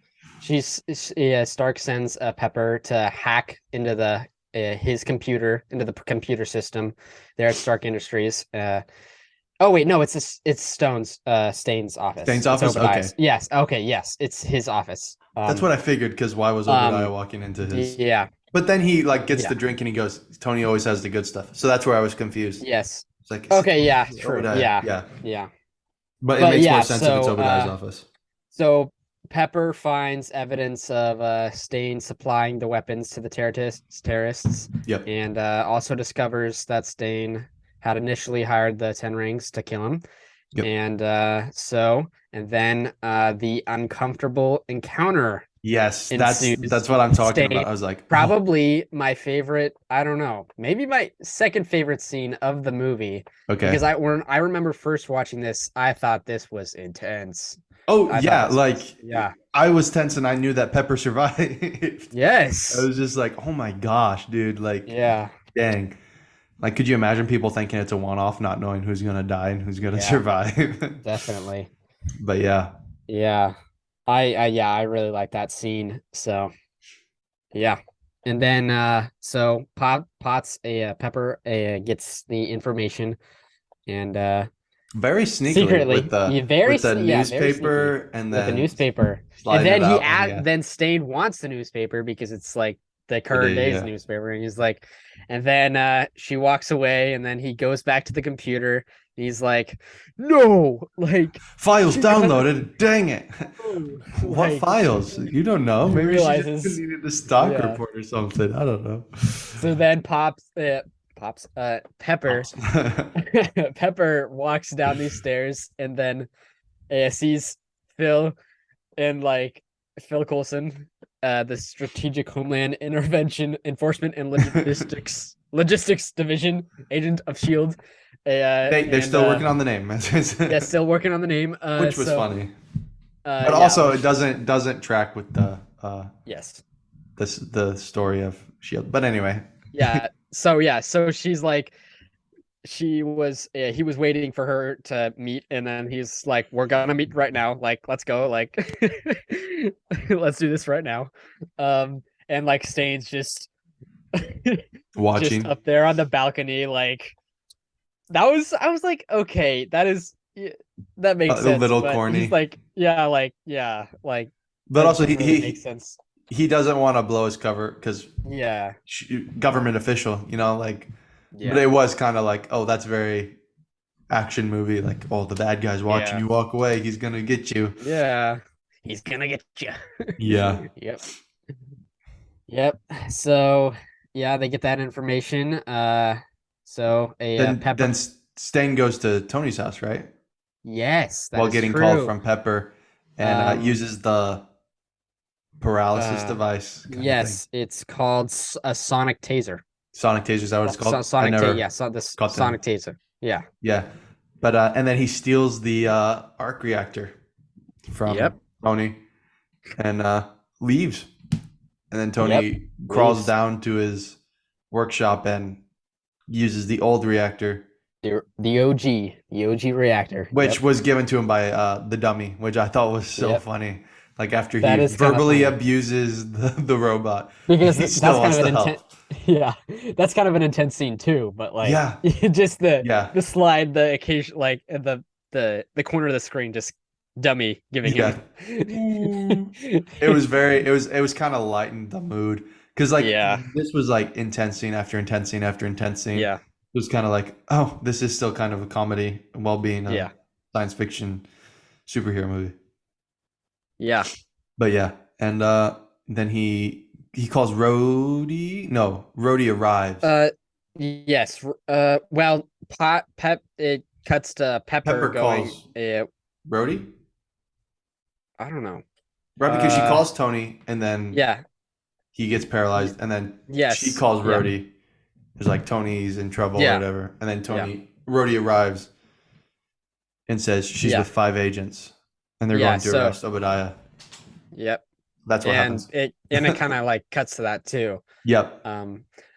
her. Stark sends Pepper to hack into the his computer, into the computer system there at Stark Industries. Oh wait, no, it's Stain's office.
Stain's
It's
office?
Obadiah's.
Okay.
Yes, okay, yes, it's his office.
That's what I figured, because why was Obadiah walking into his?
Yeah.
But then he like gets
Yeah.
the drink and he goes, Tony always has the good stuff. So that's where I was confused.
Yes.
It's like,
Okay. Yeah.
is it
True.
Obadiah?
Yeah.
Yeah.
Yeah.
But it
But
makes
yeah,
more sense if it's
so,
Obadiah's office.
So Pepper finds evidence of Stain supplying the weapons to the terrorists,
Yep.
and also discovers that Stain had initially hired the Ten Rings to kill him.
Yep.
And then the uncomfortable encounter.
Yes,
ensues.
that's what I'm talking
Stain,
about. I was like,
probably my favorite, I don't know, maybe my second favorite scene of the movie.
okay.
Because I remember first watching this, I thought this was intense.
Oh
I
yeah,
thought this
like
was- yeah.
I was tense and I knew that Pepper survived.
Yes.
I was just like, oh my gosh, dude, like
Yeah.
dang. Like, could you imagine people thinking it's a one-off, not knowing who's gonna die and who's gonna
Yeah.
survive?
Definitely.
But yeah.
Yeah. I really like that scene. So yeah. And then so Pepper gets the information, and
Very sneakily
secretly
with the
very
newspaper, and
with the
then
newspaper. And
sliding
then
it
he
out, yeah.
then Stain wants the newspaper because it's like the current day's
yeah.
newspaper, and he's like, and then she walks away, and then he goes back to the computer. And he's like, no, like
Files
she
downloaded. Dang it! What
like,
files? You don't know.
he
Maybe she
realizes-
just needed a stock
yeah.
report or something. I don't know.
So then Pepper Pepper walks down these stairs, and then sees Phil and like Phil Coulson, the Strategic Homeland Intervention Enforcement and Logistics Division agent of Shield.
They're still working on the name.
Yeah, still working on the name,
which was funny. But
yeah,
also, it doesn't track with the
yes,
the story of Shield. But anyway,
yeah. So she's like, he was waiting for her to meet, and then he's like, we're gonna meet right now, like let's go, like let's do this right now. And like Stain's just
watching
just up there on the balcony, like I was like, okay, that makes sense.
A little
but
corny.
He's like, like
but also
really makes sense.
he doesn't want to blow his cover because
Yeah,
government official, like.
yeah.
But it was kind of like, oh, that's very action movie. Like, oh, the bad guy's watching you walk away. He's gonna get you.
Yeah, he's gonna get you.
Yeah.
Yep. So yeah, they get that information. Pepper.
Then Stain goes to Tony's house, right?
Yes, that
While
is
getting
true.
called from Pepper, and uses the paralysis device.
Yes, it's called a sonic taser.
Sonic taser, is that what it's called? I
Sonic
never
yeah, so this
caught
Sonic
that.
taser. Yeah.
Yeah, but and then he steals the arc reactor from
Yep.
Tony and leaves. And then
Yep.
Tony crawls
Leaves.
down to his workshop and uses the old reactor,
The OG reactor.
which
Yep.
was given to him by the dummy, which I thought was so
Yep.
funny. Like after he
That is kind of
verbally
funny
abuses the robot,
because
he still
that's kind
wants
of an
to
intent.
help.
Yeah, that's kind of an intense scene too. But like,
Yeah,
just the
yeah,
the slide, the occasion, like the corner of the screen, just dummy giving
yeah.
him.
Ooh. It was kind of lightened the mood because like
Yeah.
this was like intense scene after intense scene after intense scene.
Yeah.
It was kind of like, oh, this is still kind of a comedy while being a
Yeah.
science fiction superhero movie.
Yeah.
But yeah, and then he calls Rhodey. No, Rhodey arrives.
Yes. Well, it cuts to Pepper
Pepper
going.
calls Rhodey,
I don't know.
right? Because she calls Tony, and then
Yeah.
he gets paralyzed, and then she
Yes.
calls
Yeah.
Rhodey. It's like Tony's in trouble or
Yeah.
whatever, and then Rhodey arrives and says she's
Yeah.
with 5 agents, and they're
Yeah,
going to
so-
arrest Obadiah.
Yep.
That's what
And
happens.
it kind of like cuts to that too.
Yep.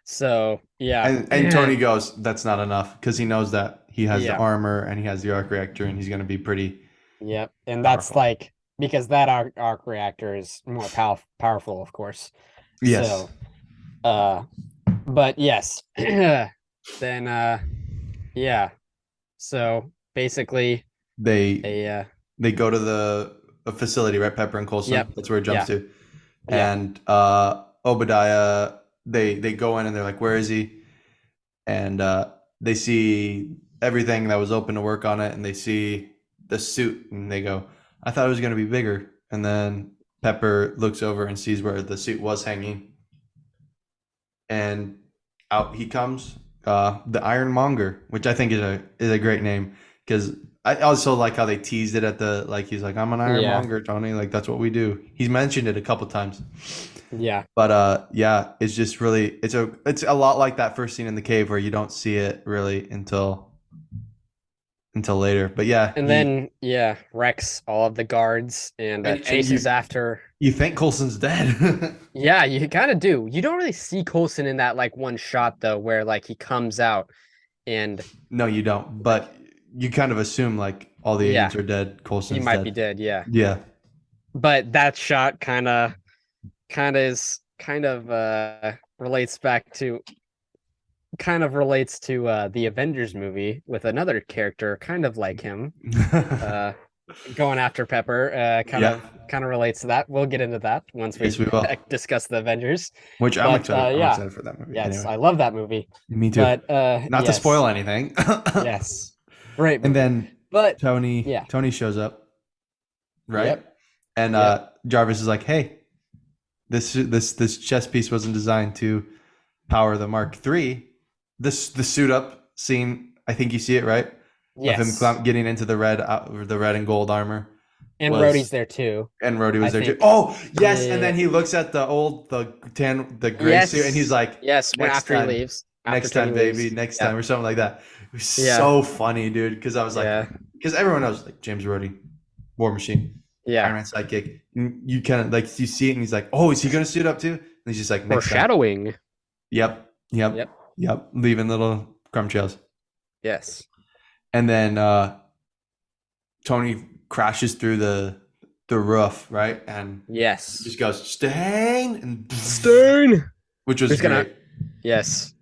So yeah.
And Tony goes, that's not enough, because he knows that he has the
Yeah.
armor and he has the arc reactor, and he's going to be pretty.
Yep. And that's
Powerful.
like because that arc reactor is more powerful, of course.
Yes.
So, but yes. Then yeah. So basically
They go to a facility, right? Pepper and Coulson.
Yep.
That's where it jumps to.
Yeah.
And Obadiah, they go in and they're like, where is he? And they see everything that was open to work on it, and they see the suit, and they go, I thought it was going to be bigger. And then Pepper looks over and sees where the suit was hanging. And out he comes, the Ironmonger, which I think is a great name, because I also like how they teased it at the, like, he's like, I'm an Ironmonger, Tony. Like, that's what we do. He's mentioned it a couple times.
Yeah.
But yeah, it's just really, it's a lot like that first scene in the cave where you don't see it really until later. But yeah.
And then wrecks all of the guards and chases after.
You think Coulson's dead.
Yeah, you kind of do. You don't really see Coulson in that like one shot though, where like he comes out and
No, you don't. But you kind of assume like all the agents are dead. Coulson's
he might
dead.
be dead. Yeah.
Yeah.
But that shot kind of relates to the Avengers movie with another character kind of like him going after Pepper. Kind of relates to that. We'll get into that once we discuss the Avengers,
which I'm excited for that movie.
Yes,
anyway.
I love that movie.
Me too.
But
not to spoil anything.
Yes, right.
And then Tony shows up, right?
Yep.
And Jarvis is like, hey, this chess piece wasn't designed to power the Mark III. The suit up scene, I think you see it, right?
Yes.
Of him getting into the red and gold armor.
And Rhodey's there too.
And Rhodey was there too. Oh, yes. Yeah. And then he looks at the gray suit, and he's like,
yes, after he leaves.
Next time, baby. Next time, or something like that. It was so funny, dude. Because I was like, because everyone knows like James Rhodey, War Machine.
Yeah.
Iron Man sidekick. And you kind of like, you see it, and he's like, oh, is he going to suit up too? And he's just like,
foreshadowing.
Yep. Leaving little crumb trails.
Yes.
And then Tony crashes through the roof, right? And just goes, Stain, which was great.
Yes.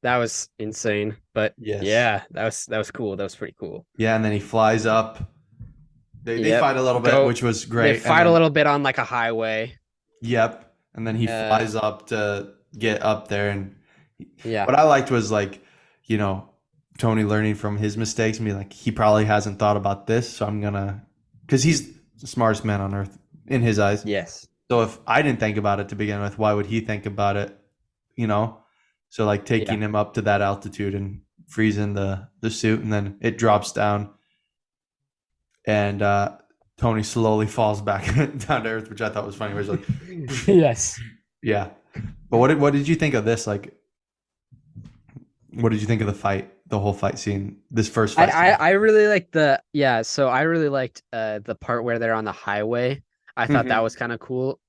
That was insane. But that was cool. That was pretty cool.
Yeah, and then he flies up. They fight a little bit, which was great.
They fight a little bit on like a highway.
Yep. And then he flies up to get up there, and
what
I liked was like, you know, Tony learning from his mistakes and be like, he probably hasn't thought about this, so I'm gonna, because he's the smartest man on earth in his eyes.
Yes.
So if I didn't think about it to begin with, why would he think about it? You know? So like taking him up to that altitude and freezing the suit, and then it drops down, and Tony slowly falls back down to earth, which I thought was funny. Where he's like,
yes.
Yeah. But what did you think of this? Like, What did you think of the fight, the whole fight scene, this first
I,
fight
I
scene?
I really like so I really liked the part where they're on the highway. I thought that
Hmm.
was kind of cool.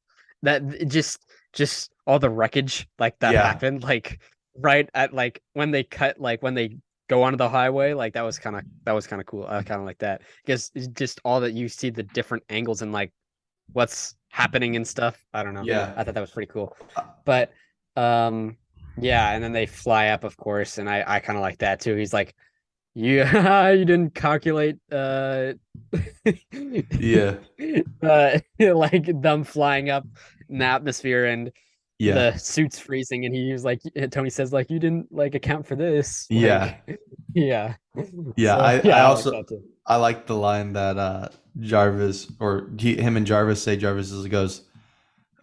That just all the wreckage like that
Yeah,
happened like right at like when they cut like when they go onto the highway like that was kind of cool. I kind of like that because it's just all that you see the different angles and like what's happening and stuff. I don't know.
yeah,
I thought that was pretty cool.
uh,
But um yeah, and then they fly up of course and I kind of like that too. He's like you you didn't calculate
yeah,
like them flying up in the atmosphere and
yeah,
the suit's freezing and he was like Tony says like you didn't like account for this
yeah,
like yeah
yeah.
so
I
yeah I like
also
that too.
I like the line that Jarvis him and Jarvis say. Jarvis goes,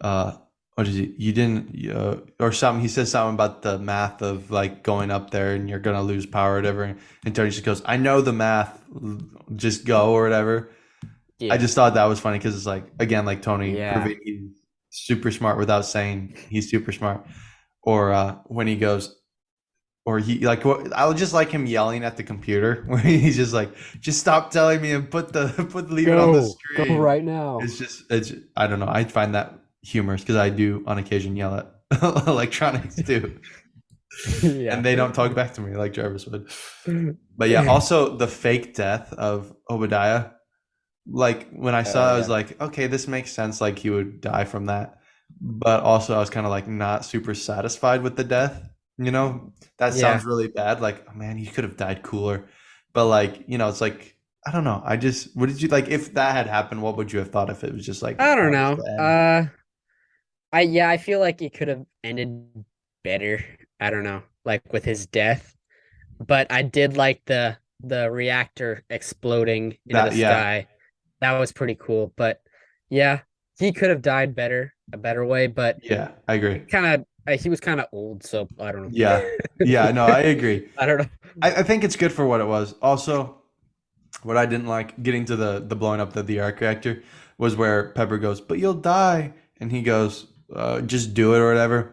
uh, what is he? You didn't, or something. He says something about the math of like going up there and you're gonna lose power or whatever. And Tony just goes, I know the math, just go or whatever. I
Yeah,
just thought that was funny because it's like again, like Tony
yeah,
proving he's super smart without saying he's super smart. Or when he goes, or he like, I would just like him yelling at the computer where he's just like, just stop telling me and leave it on the
go
screen.
right now.
It's I don't know. I find that humorous because I do on occasion yell at electronics too,
Yeah,
and they don't talk back to me like Jarvis would. But yeah, also the fake death of Obadiah. Like when I
oh
saw it, I was
yeah,
like, okay, this makes sense. Like he would die from that. But also, I was kind of like not super satisfied with the death. You know, that sounds
yeah,
really bad. Like, oh man, he could have died cooler. But like, it's like I don't know. I just, what did you like? If that had happened, what would you have thought if it was just like
I don't
that was
know.
the end?
I feel like it could have ended better. I don't know, like with his death. But I did like the reactor exploding into the
That yeah,
sky. That was pretty cool. But yeah, he could have died a better way. But
yeah, I agree.
kind of, he was kind of old, so I don't
Yeah,
know.
yeah, no, I agree.
I don't know.
I think it's good for what it was. Also, what I didn't like getting to the blowing up the arc reactor was where Pepper goes, "But you'll die," and he goes, "Just do it or whatever,"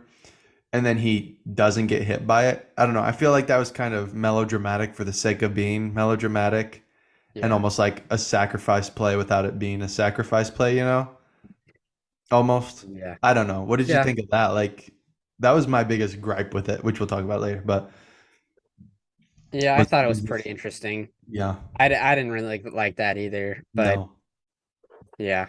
and then he doesn't get hit by it. I don't know. I feel like that was kind of melodramatic for the sake of being melodramatic, and
Yeah,
almost like a sacrifice play without it being a sacrifice play. Almost.
yeah,
I don't know. What did you
yeah,
think of that? Like, that was my biggest gripe with it, which we'll talk about later. But
yeah. I
was,
thought it was
was
pretty
this?
interesting.
Yeah.
I didn't really like that either. But
No.
yeah,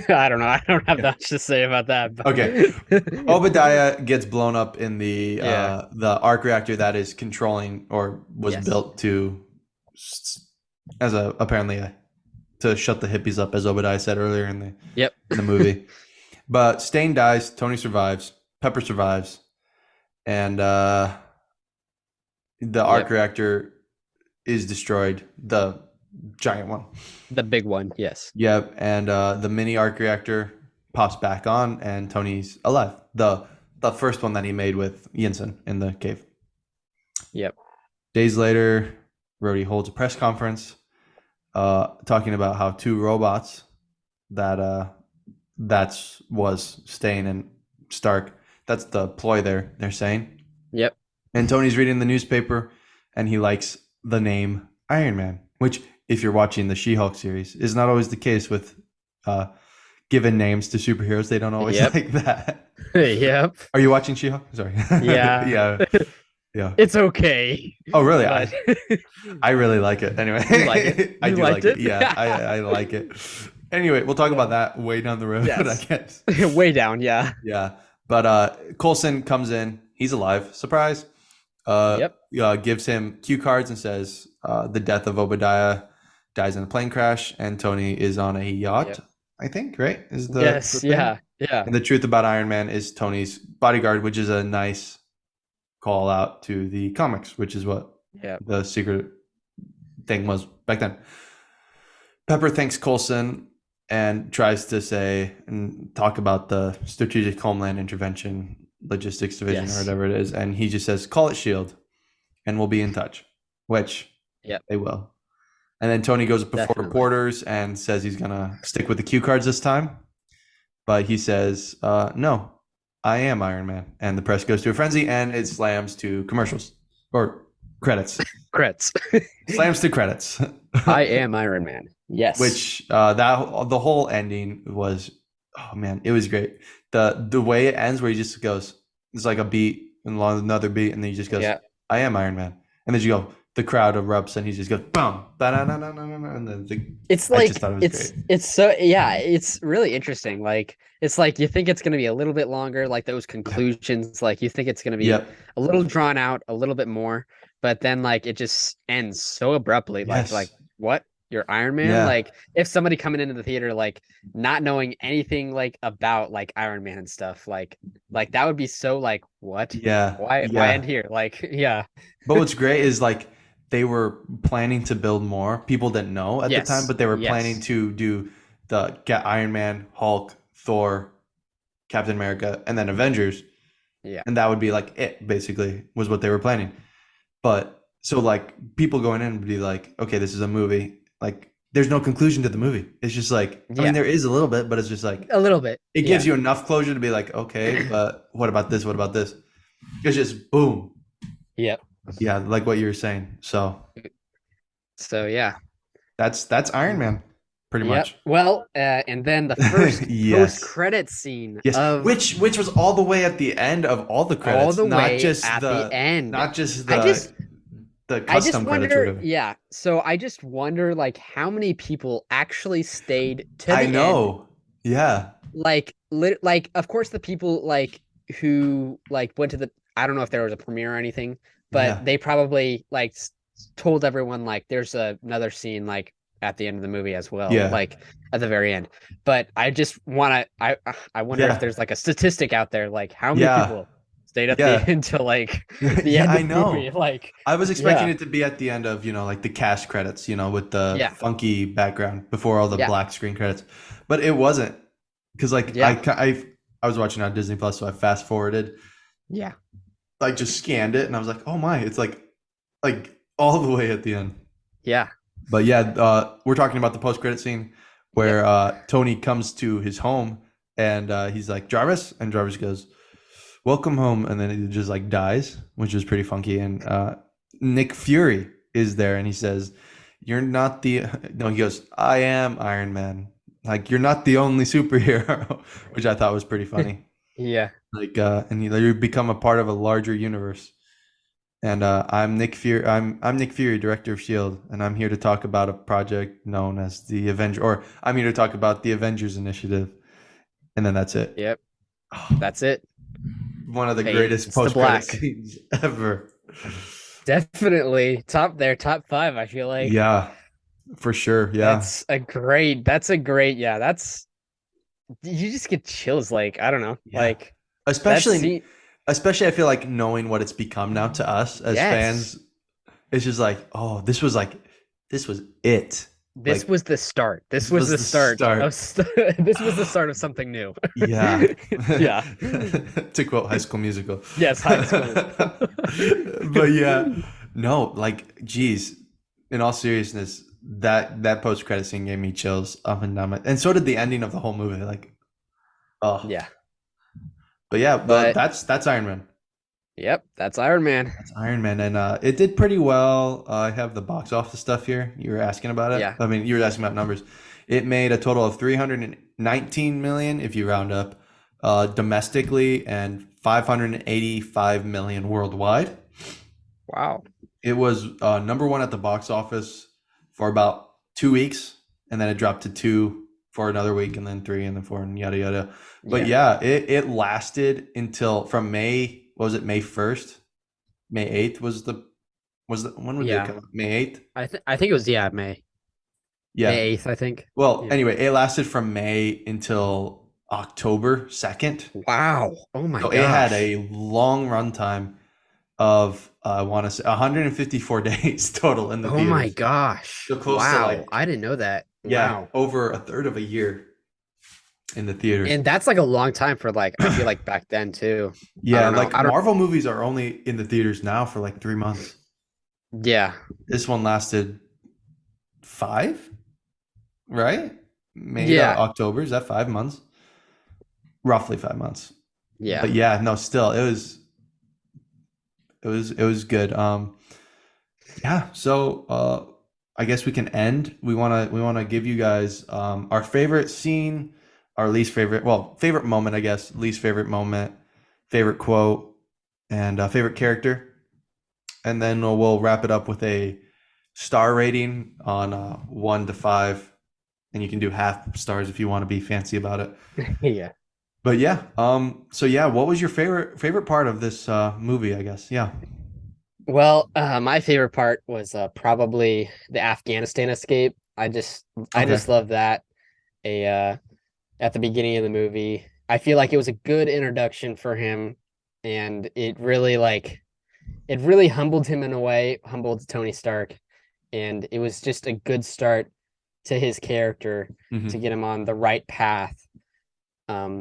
I don't know. I don't have
Yeah.
much to say about that.
Okay.
But
Obadiah gets blown up in
yeah,
the arc reactor that is controlling or was
yes,
built to as a apparently to shut the hippies up, as Obadiah said earlier
yep,
in the movie. But Stain dies, Tony survives, Pepper survives, and the arc
yep.
reactor is destroyed, the giant one.
The big one, yes.
Yep, and the mini arc reactor pops back on, and Tony's alive. The first one that he made with Yinsen in the cave.
Yep.
Days later, Rhodey holds a press conference, talking about how two robots that was Stain and Stark. That's the ploy they're saying.
Yep.
And Tony's reading the newspaper, and he likes the name Iron Man, which, if you're watching the She-Hulk series, is not always the case with uh, given names to superheroes. They don't always
Yep.
like that.
Yep.
Are you watching She-Hulk? Sorry.
Yeah.
Yeah. Yeah.
It's okay.
Oh, really?
But
I really like it. Anyway,
you like it?
I
You
do
liked
like it.
it?
Yeah, I like it. Anyway, we'll talk about that way down the road, I
Yes.
guess.
Way down, yeah.
Yeah. But Coulson comes in. He's alive. Surprise.
Yep.
Gives him cue cards and says the death of Obadiah dies in a plane crash, and Tony is on a yacht.
Yep.
I think, right? Is the
Yes,
thing.
yeah. Yeah.
And the truth about Iron Man is Tony's bodyguard, which is a nice call out to the comics, which is what
Yep.
the secret thing was back then. Pepper thanks Coulson and tries to say and talk about the strategic homeland intervention logistics division or
Yes.
whatever it is, and he just says, "Call it Shield, and we'll be in touch," which
Yep.
they will. And then Tony goes up before
Definitely.
reporters and says he's gonna stick with the cue cards this time, but he says, "No, I am Iron Man," and the press goes to a frenzy, and it slams to commercials or credits.
Credits.
Slams to credits.
I am Iron Man. Yes.
Which that the whole ending was, oh man, it was great. The way it ends, where he just goes, it's like a beat and another beat, and then he just goes,
Yeah.
"I am Iron Man," and then you go, the crowd erupts, and he just goes, "Boom!" And then
It's
I
like
just thought it was great.
it's so yeah, it's really interesting. Like it's like you think it's gonna be a little bit longer, like those
Yep.
conclusions, like you think it's gonna be
Yep.
a little drawn out, a little bit more, but then like it just ends so abruptly. Like
Yes.
what? You're Iron Man?
Yeah.
Like if somebody coming into the theater like not knowing anything like about like Iron Man and stuff, like that would be so like what?
Yeah.
Why end
Yeah.
here? Like yeah.
But what's great is like they were planning to build more. People didn't know at the time,
Yes.
but they were planning
Yes.
to do the get Iron Man, Hulk, Thor, Captain America, and then Avengers,
Yeah.
and that would be like it. Basically, was what they were planning. But so like people going in would be like, okay, this is a movie. Like there's no conclusion to the movie. It's just like I mean
Yeah.
there is a little bit, but it's just like
A little bit.
it
Yeah.
gives you enough closure to be like, okay, but what about this? What about this? It's just boom.
Yep.
Yeah, like what you were saying. So
So yeah.
that's Iron Man, pretty
Yep.
much.
Well, and then the first
Yes.
post-credit scene
Yes.
of
Which was all the way at the end of all the
all
credits,
the
not
way
just
at the end.
not just
I just
the
I just
custom credits or
wonder,
whatever.
yeah. So I just wonder like how many people actually stayed to the
I
end.
know. Yeah.
Like of course the people like who like went to the I don't know if there was a premiere or anything, but
Yeah.
they probably like told everyone like there's another scene like at the end of the movie as well,
Yeah.
like at the very end. But I just want to I wonder if
Yeah.
there's like a statistic out there like how many
Yeah.
people stayed at the
Yeah.
end to like the
Yeah,
end
I
of the movie.
know.
Like
I was expecting
yeah,
it to be at the end of, like the cast credits, with the
yeah,
funky background before all the
yeah,
black screen credits. But it wasn't, because like
yeah,
I was watching on Disney Plus, so I fast forwarded,
yeah,
like just scanned it, and I was like, oh my, it's like all the way at the end.
yeah,
But yeah, we're talking about the post credit scene
yep,
where Tony comes to his home, and he's like, Jarvis, and Jarvis goes, welcome home, and then he just like dies, which is pretty funky. And Nick Fury is there, and he says, you're not the no, he goes, I am Iron Man, like you're not the only superhero, which I thought was pretty funny.
yeah,
Like and you become a part of a larger universe. And I'm Nick Fury. I'm Nick Fury, director of Shield, and I'm here to talk about a project known as the Avenger, or I'm here to talk about the Avengers Initiative. And then that's it.
yep. That's it.
One of the
Fade
greatest
to
post
black.
credit scenes ever.
Definitely top there, top five. I feel like
Yeah, for sure. Yeah,
that's a great, yeah, that's you just get chills. Like, I don't know,
yeah.
like that
Especially,
scene.
especially, I feel like knowing what it's become now to us as
Yes,
fans, it's just like, oh, this was it.
this
Like
was the start. This
this
was
was
the
the
start of
start.
this was the start of something new.
Yeah.
Yeah.
To quote High School Musical.
Yes, high school.
But yeah, no, like, geez, in all seriousness, that post credit scene gave me chills up and down and so did the ending of the whole movie. Like, oh,
Yeah,
but yeah,
but
that's Iron Man.
yep, that's Iron Man.
That's Iron Man, and it did pretty well. I have the box office stuff here. You were asking about it.
Yeah,
I mean, you were asking about numbers. It made a total of 319 million, if you round up, domestically, and 585 million worldwide.
wow.
It was number one at the box office for about 2 weeks, and then it dropped to two for another week, and then three, and then four, and yada yada. But yeah, it lasted until from May. What was it? May 1st, May 8th was the when would it
Yeah.
come out? May 8th.
I think it was May
Yeah.
8th. I think.
Well,
Yeah.
anyway, it lasted from May until October 2nd.
Wow. Oh my
So
gosh.
it had a long runtime of I want to say 154 days total in the
Oh my
theaters.
gosh.
So close to
Wow.
like,
I didn't know that.
yeah,
Wow.
over a third of a year in the theaters.
And that's like a long time for like I feel like back then too.
Yeah,
don't know.
like Marvel movies are only in the theaters now for like 3 months.
Yeah.
This one lasted 5, right? May to
Yeah.
October. Is that 5 months? Roughly 5 months.
Yeah.
But yeah, no, still, it was it was good. Yeah. So I guess we can end. We wanna give you guys our favorite scene, our least favorite, well, favorite moment, I guess, least favorite moment, favorite quote, and favorite character, and then we'll wrap it up with a star rating on 1 to 5, and you can do half stars if you want to be fancy about it.
Yeah.
But yeah, so yeah, what was your favorite part of this movie, I guess? Yeah.
Well, my favorite part was probably the Afghanistan escape. I
Okay.
just love that. A At the beginning of the movie, I feel like it was a good introduction for him, and it really humbled him in a way, humbled Tony Stark, and it was just a good start to his character to
Hmm.
get him on the right path.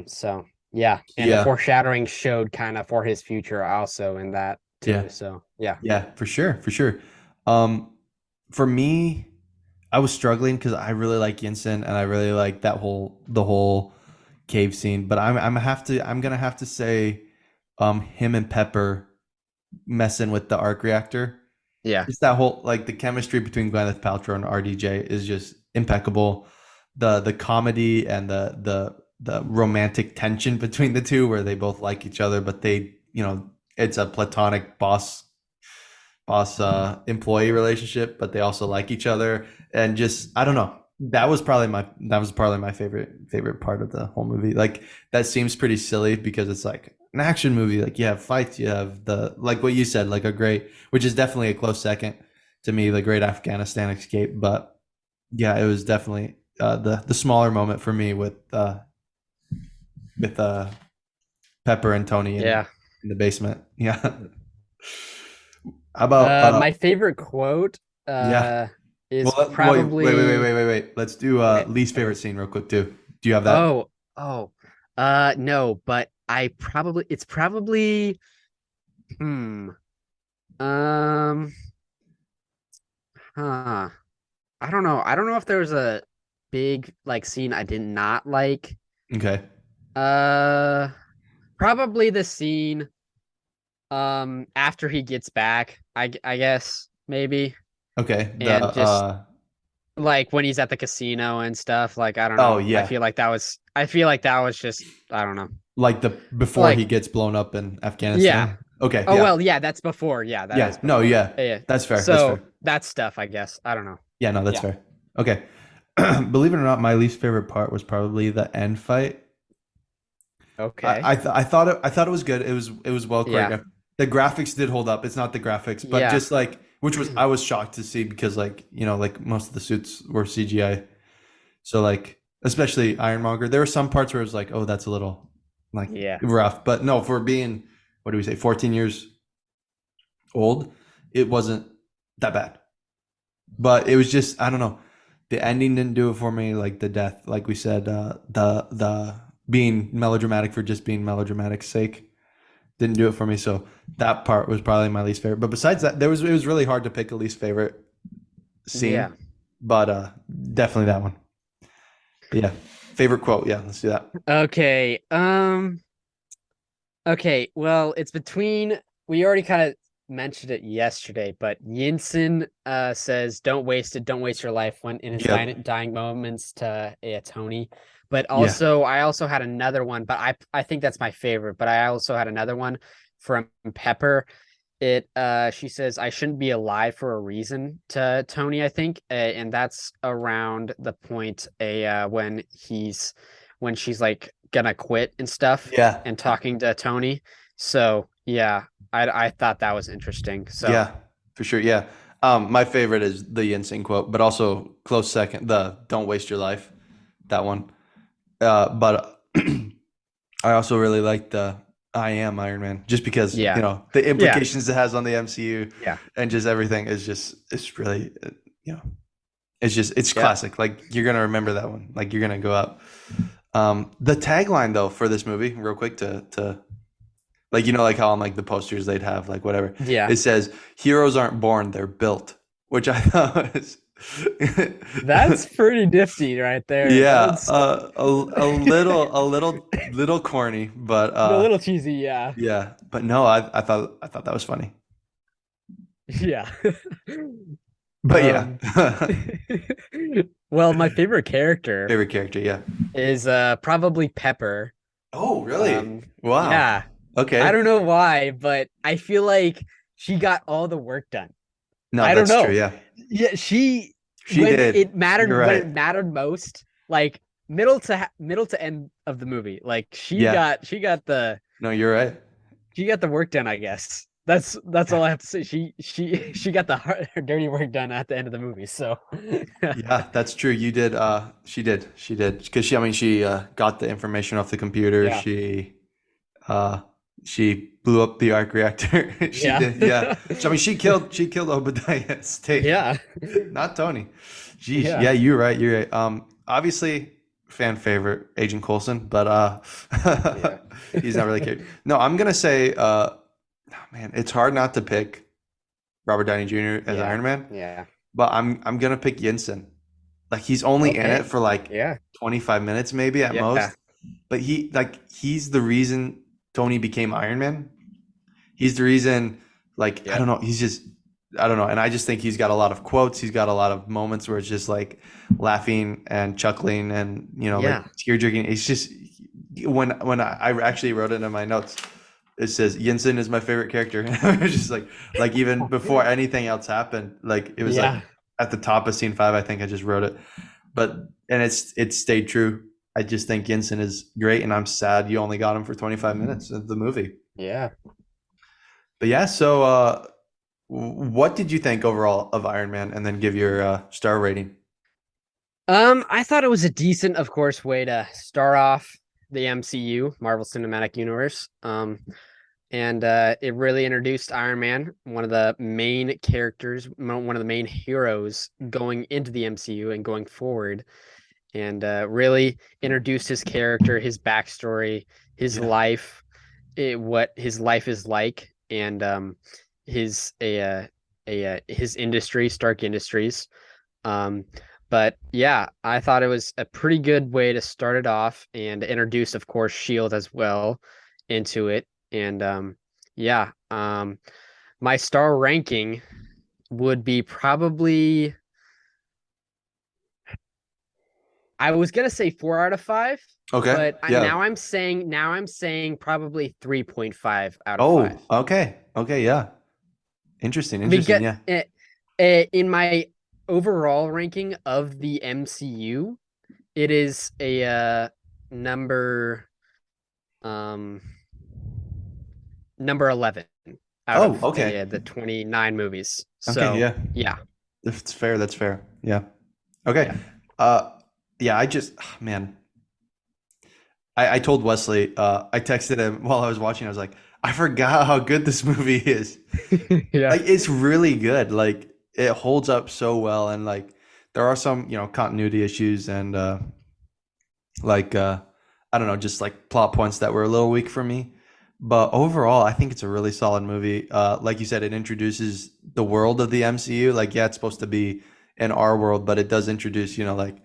So yeah, and the
Yeah.
foreshadowing showed kind of for his future also in that
Yeah.
too. So yeah.
Yeah, for sure, for sure. Um, for me, I was struggling because I really like Yinsen and I really like the whole cave scene. But I'm gonna have to say, him and Pepper messing with the arc reactor.
Yeah.
Just that whole, like, the chemistry between Gwyneth Paltrow and RDJ is just impeccable. The comedy and the romantic tension between the two, where they both like each other, but it's a platonic boss employee relationship, but they also like each other, and just, I don't know. That was probably my favorite part of the whole movie. Like, that seems pretty silly because it's like an action movie. Like, you have fights, you have the, like what you said, like a great, which is definitely a close second to me, the great Afghanistan escape. But yeah, it was definitely the smaller moment for me with Pepper and Tony
Yeah.
in the basement. Yeah. How about
My favorite quote
yeah.
is
Wait, wait, wait, wait,
probably
wait, wait, wait. Let's do
okay.
least
Okay.
favorite scene real quick too. Do you have that?
Oh, oh. No, but it's probably hmm. Um, huh. I don't know. I don't know if there was a big like scene I did not like.
Okay.
Uh, Probably the scene after he gets back. I guess maybe,
Okay. The
and just like when he's at the casino and stuff. Like I don't
oh
know.
yeah,
I feel like that was just I don't know.
like the before he
Like
gets blown up in
yeah.
Afghanistan. Okay.
Oh
Yeah.
well, yeah. That's before. Yeah, that is
Yeah. No.
before.
Yeah.
Yeah.
That's fair. That's
So
fair.
that stuff, I guess. I don't know.
Yeah. No. That's
Yeah.
fair. Okay. Believe it or not, my least favorite part was probably the end fight.
Okay.
I thought it was good. It was well
Yeah.
choreographed. The graphics did hold up. It's not the graphics, but
Yeah.
just like, which was, I was shocked to see because, like, like most of the suits were CGI. So, like, especially Ironmonger, there were some parts where it was like, oh, that's a little, like,
Yeah.
rough. But no, for being, what do we say, 14 years old, it wasn't that bad. But it was just, I don't know. The ending didn't do it for me. Like, the death, like we said, the being melodramatic for just being melodramatic's sake didn't do it for me. So that part was probably my least favorite. But besides that, it was really hard to pick a least favorite
Yeah.
scene. But definitely that one. But yeah. Favorite quote. Yeah, let's do that.
Okay. Okay. Well, it's between. We already kind of mentioned it yesterday, but Yinsen says, "Don't waste it. Don't waste your life." When in his
Yep.
dying moments to Tony. But
Yeah.
also, I also had another one. But I think that's my favorite. But I also had another one from Pepper. She says, I shouldn't be alive for a reason to Tony, I think. And that's around the point when she's like gonna quit and stuff
Yeah.
and talking to Tony. So yeah, I thought that was interesting. So
Yeah. For sure. Yeah. My favorite is the Yinsen quote, but also close second, the "Don't waste your life." That one. But I also really like the "I am Iron Man," just because
yeah.
the
Yeah.
implications it has on the MCU
Yeah.
and just everything is just, it's really, you know it's
Yeah.
classic. Like, you're gonna remember that one. Like, you're gonna go out. The tagline though for this movie, real quick, to like, like how on, like, the posters they'd have, like, whatever.
Yeah.
It says, "Heroes aren't born, they're built," which I thought was
That's pretty nifty right there.
yeah,
That's
a little corny, but
a little cheesy, yeah.
yeah, but no, I thought that was funny.
Yeah.
But yeah,
Um, well, my favorite character
favorite character. Yeah.
is probably Pepper.
Oh, really? Wow.
Yeah. I
Okay.
don't know why, but I feel like she got all the work done.
No,
I don't
that's true.
know.
Yeah,
Yeah, she
she did. You're
when it
right.
mattered most, like middle to end of the movie, like
Yeah. No, you're right.
she got the work done, I guess. That's all I have to say. She got her dirty work done at the end of the movie. So
Yeah, that's true. You did. She did. She did. Because I mean, she got the information off the computer.
yeah,
Uh, she blew up the arc reactor. She
yeah,
did. Yeah. So, I mean, she killed Obadiah Stane,
yeah,
not Tony. Jeez.
yeah,
Yeah, you're right. You're right. Obviously, fan favorite Agent Coulson, but
yeah.
he's not really cared. No, I'm gonna say, man, it's hard not to pick Robert Downey Jr. as
Yeah,
Iron Man,
yeah.
but I'm gonna pick Yinsen. Like he's only in it
Okay.
for like
Yeah,
25 minutes maybe at
yeah,
most, but he's the reason Tony became Iron Man. He's the reason, like, I
yep,
don't know, he's just, I don't know. And I just think he's got a lot of quotes. He's got a lot of moments where it's just like laughing and chuckling and, like
yeah,
tear jerking. It's just when I actually wrote it in my notes, it says Yinsen is my favorite character. It was just like even before anything else happened, like it was like
yeah,
at the top of scene 5, I think I just wrote it. But, and it's stayed true. I just think Yinsen is great, and I'm sad you only got him for 25 minutes of the movie.
yeah.
But yeah, so what did you think overall of Iron Man, and then give your star rating?
I thought it was a decent, of course, way to start off the MCU, Marvel Cinematic Universe. And it really introduced Iron Man, one of the main characters, one of the main heroes going into the MCU and going forward, and really introduced his character, his backstory, his
Yeah,
life, what his life is like, and his his industry, Stark Industries. Um, but yeah, I thought it was a pretty good way to start it off and introduce, of course, Shield as well into it. And yeah, my star ranking would be probably, I was gonna say 4 out of 5,
okay,
but
yeah.
now I'm saying probably 3.5 out of 5.
Oh, okay, okay, yeah. Interesting,
Because
yeah.
in my overall ranking of the MCU, it is a number um number 11 out
Oh,
of
okay,
the 29 movies.
okay,
So
yeah.
yeah,
That's fair. That's fair. Yeah. Okay.
yeah,
Uh, yeah. I just, man, I told Wesley. I texted him while I was watching. I was like, I forgot how good this movie is.
yeah,
Like, it's really good. Like, it holds up so well, and like, there are some, continuity issues and like, I don't know, just like plot points that were a little weak for me. But overall, I think it's a really solid movie. Like you said, it introduces the world of the MCU. Like, yeah, it's supposed to be in our world, but it does introduce, like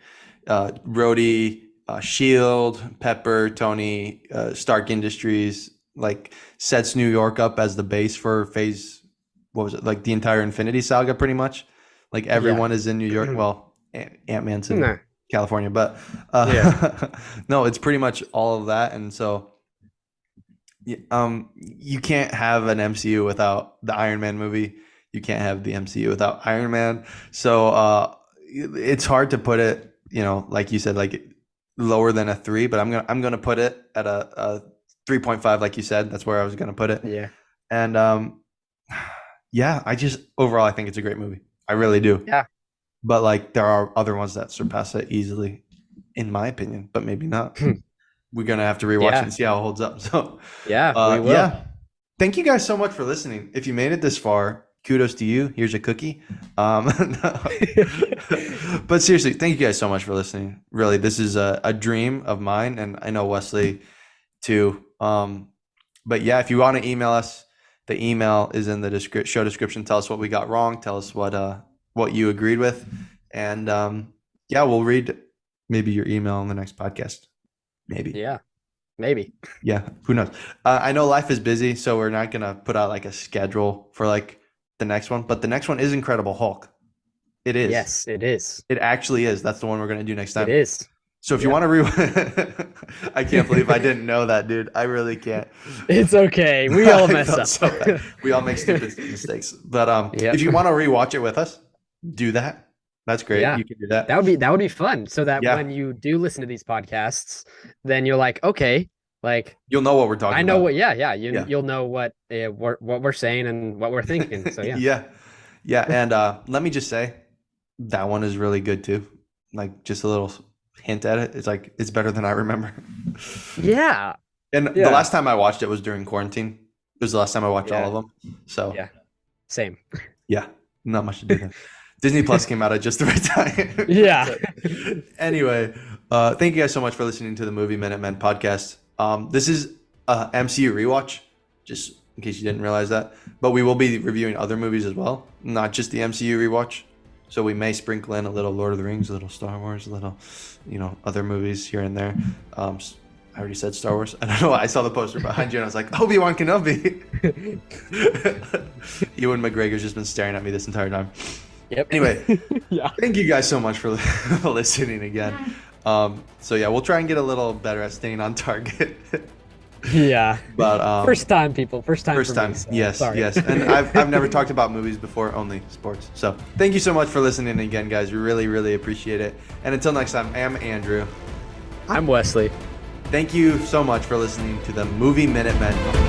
Rhodey, Shield, Pepper, Tony, Stark Industries. Like, sets New York up as the base for phase. What was it? Like the entire Infinity Saga, pretty much. Like
yeah.
everyone is in New York. Well, Ant Man's in
Nah,
California, but
yeah,
no, it's pretty much all of that. And so you can't have an MCU without the Iron Man movie. You can't have the MCU without Iron Man. So it's hard to put it, like you said, like lower than a 3, but I'm gonna put it at a 3.5, like you said. That's where I was gonna put it.
yeah,
And yeah, I just overall I think it's a great movie. I really do.
yeah.
But like there are other ones that surpass it easily, in my opinion, but maybe not. We're gonna have to rewatch it
Yeah,
and see how it holds up. So,
yeah, we will.
yeah, thank you guys so much for listening. If you made it this far, kudos to you. Here's a cookie. But seriously, thank you guys so much for listening. Really, this is a dream of mine, and I know Wesley too. But yeah, if you want to email us, the email is in the show description. Tell us what we got wrong. Tell us what you agreed with, and yeah, we'll read maybe your email in the next podcast. Maybe.
Yeah, maybe.
Yeah, who knows? I know life is busy, so we're not gonna put out like a schedule for like the next one, but the next one is Incredible Hulk. It is.
Yes, it is.
It actually is. That's the one we're going to do next time.
It is.
So if you want to I can't believe I didn't know that, dude. I really can't.
It's okay. We all mess up.
So bad. We all make stupid mistakes. But if you want to rewatch it with us, do that. That's great.
Yeah.
You can do that.
That would be fun. So that when you do listen to these podcasts, then you're like, okay, like
you'll know what we're talking about.
I know what. You'll know what we're saying and what we're thinking. So
yeah. And let me just say, that one is really good too. Like just a little hint at it. It's like it's better than I remember.
Yeah.
And the last time I watched it was during quarantine. It was the last time I watched all of them. So
same.
Yeah, not much to do there. Disney Plus came out at just the right time.
Yeah.
Anyway, thank you guys so much for listening to the Movie Minute Men podcast. This is MCU Rewatch, just in case you didn't realize that. But we will be reviewing other movies as well, not just the MCU Rewatch. So we may sprinkle in a little Lord of the Rings, a little Star Wars, a little, other movies here and there. I already said Star Wars. I don't know why I saw the poster behind you and I was like, Obi-Wan Kenobi. Ewan McGregor's just been staring at me this entire time.
Yep.
Anyway, thank you guys so much for listening again. We'll try and get a little better at staying on target.
Yeah.
But
first time, people. First time.
Me, so yes. And I've never talked about movies before, only sports. So thank you so much for listening again, guys. We really, really appreciate it. And until next time, I'm Andrew.
I'm Wesley.
Thank you so much for listening to the Movie Minute Men podcast.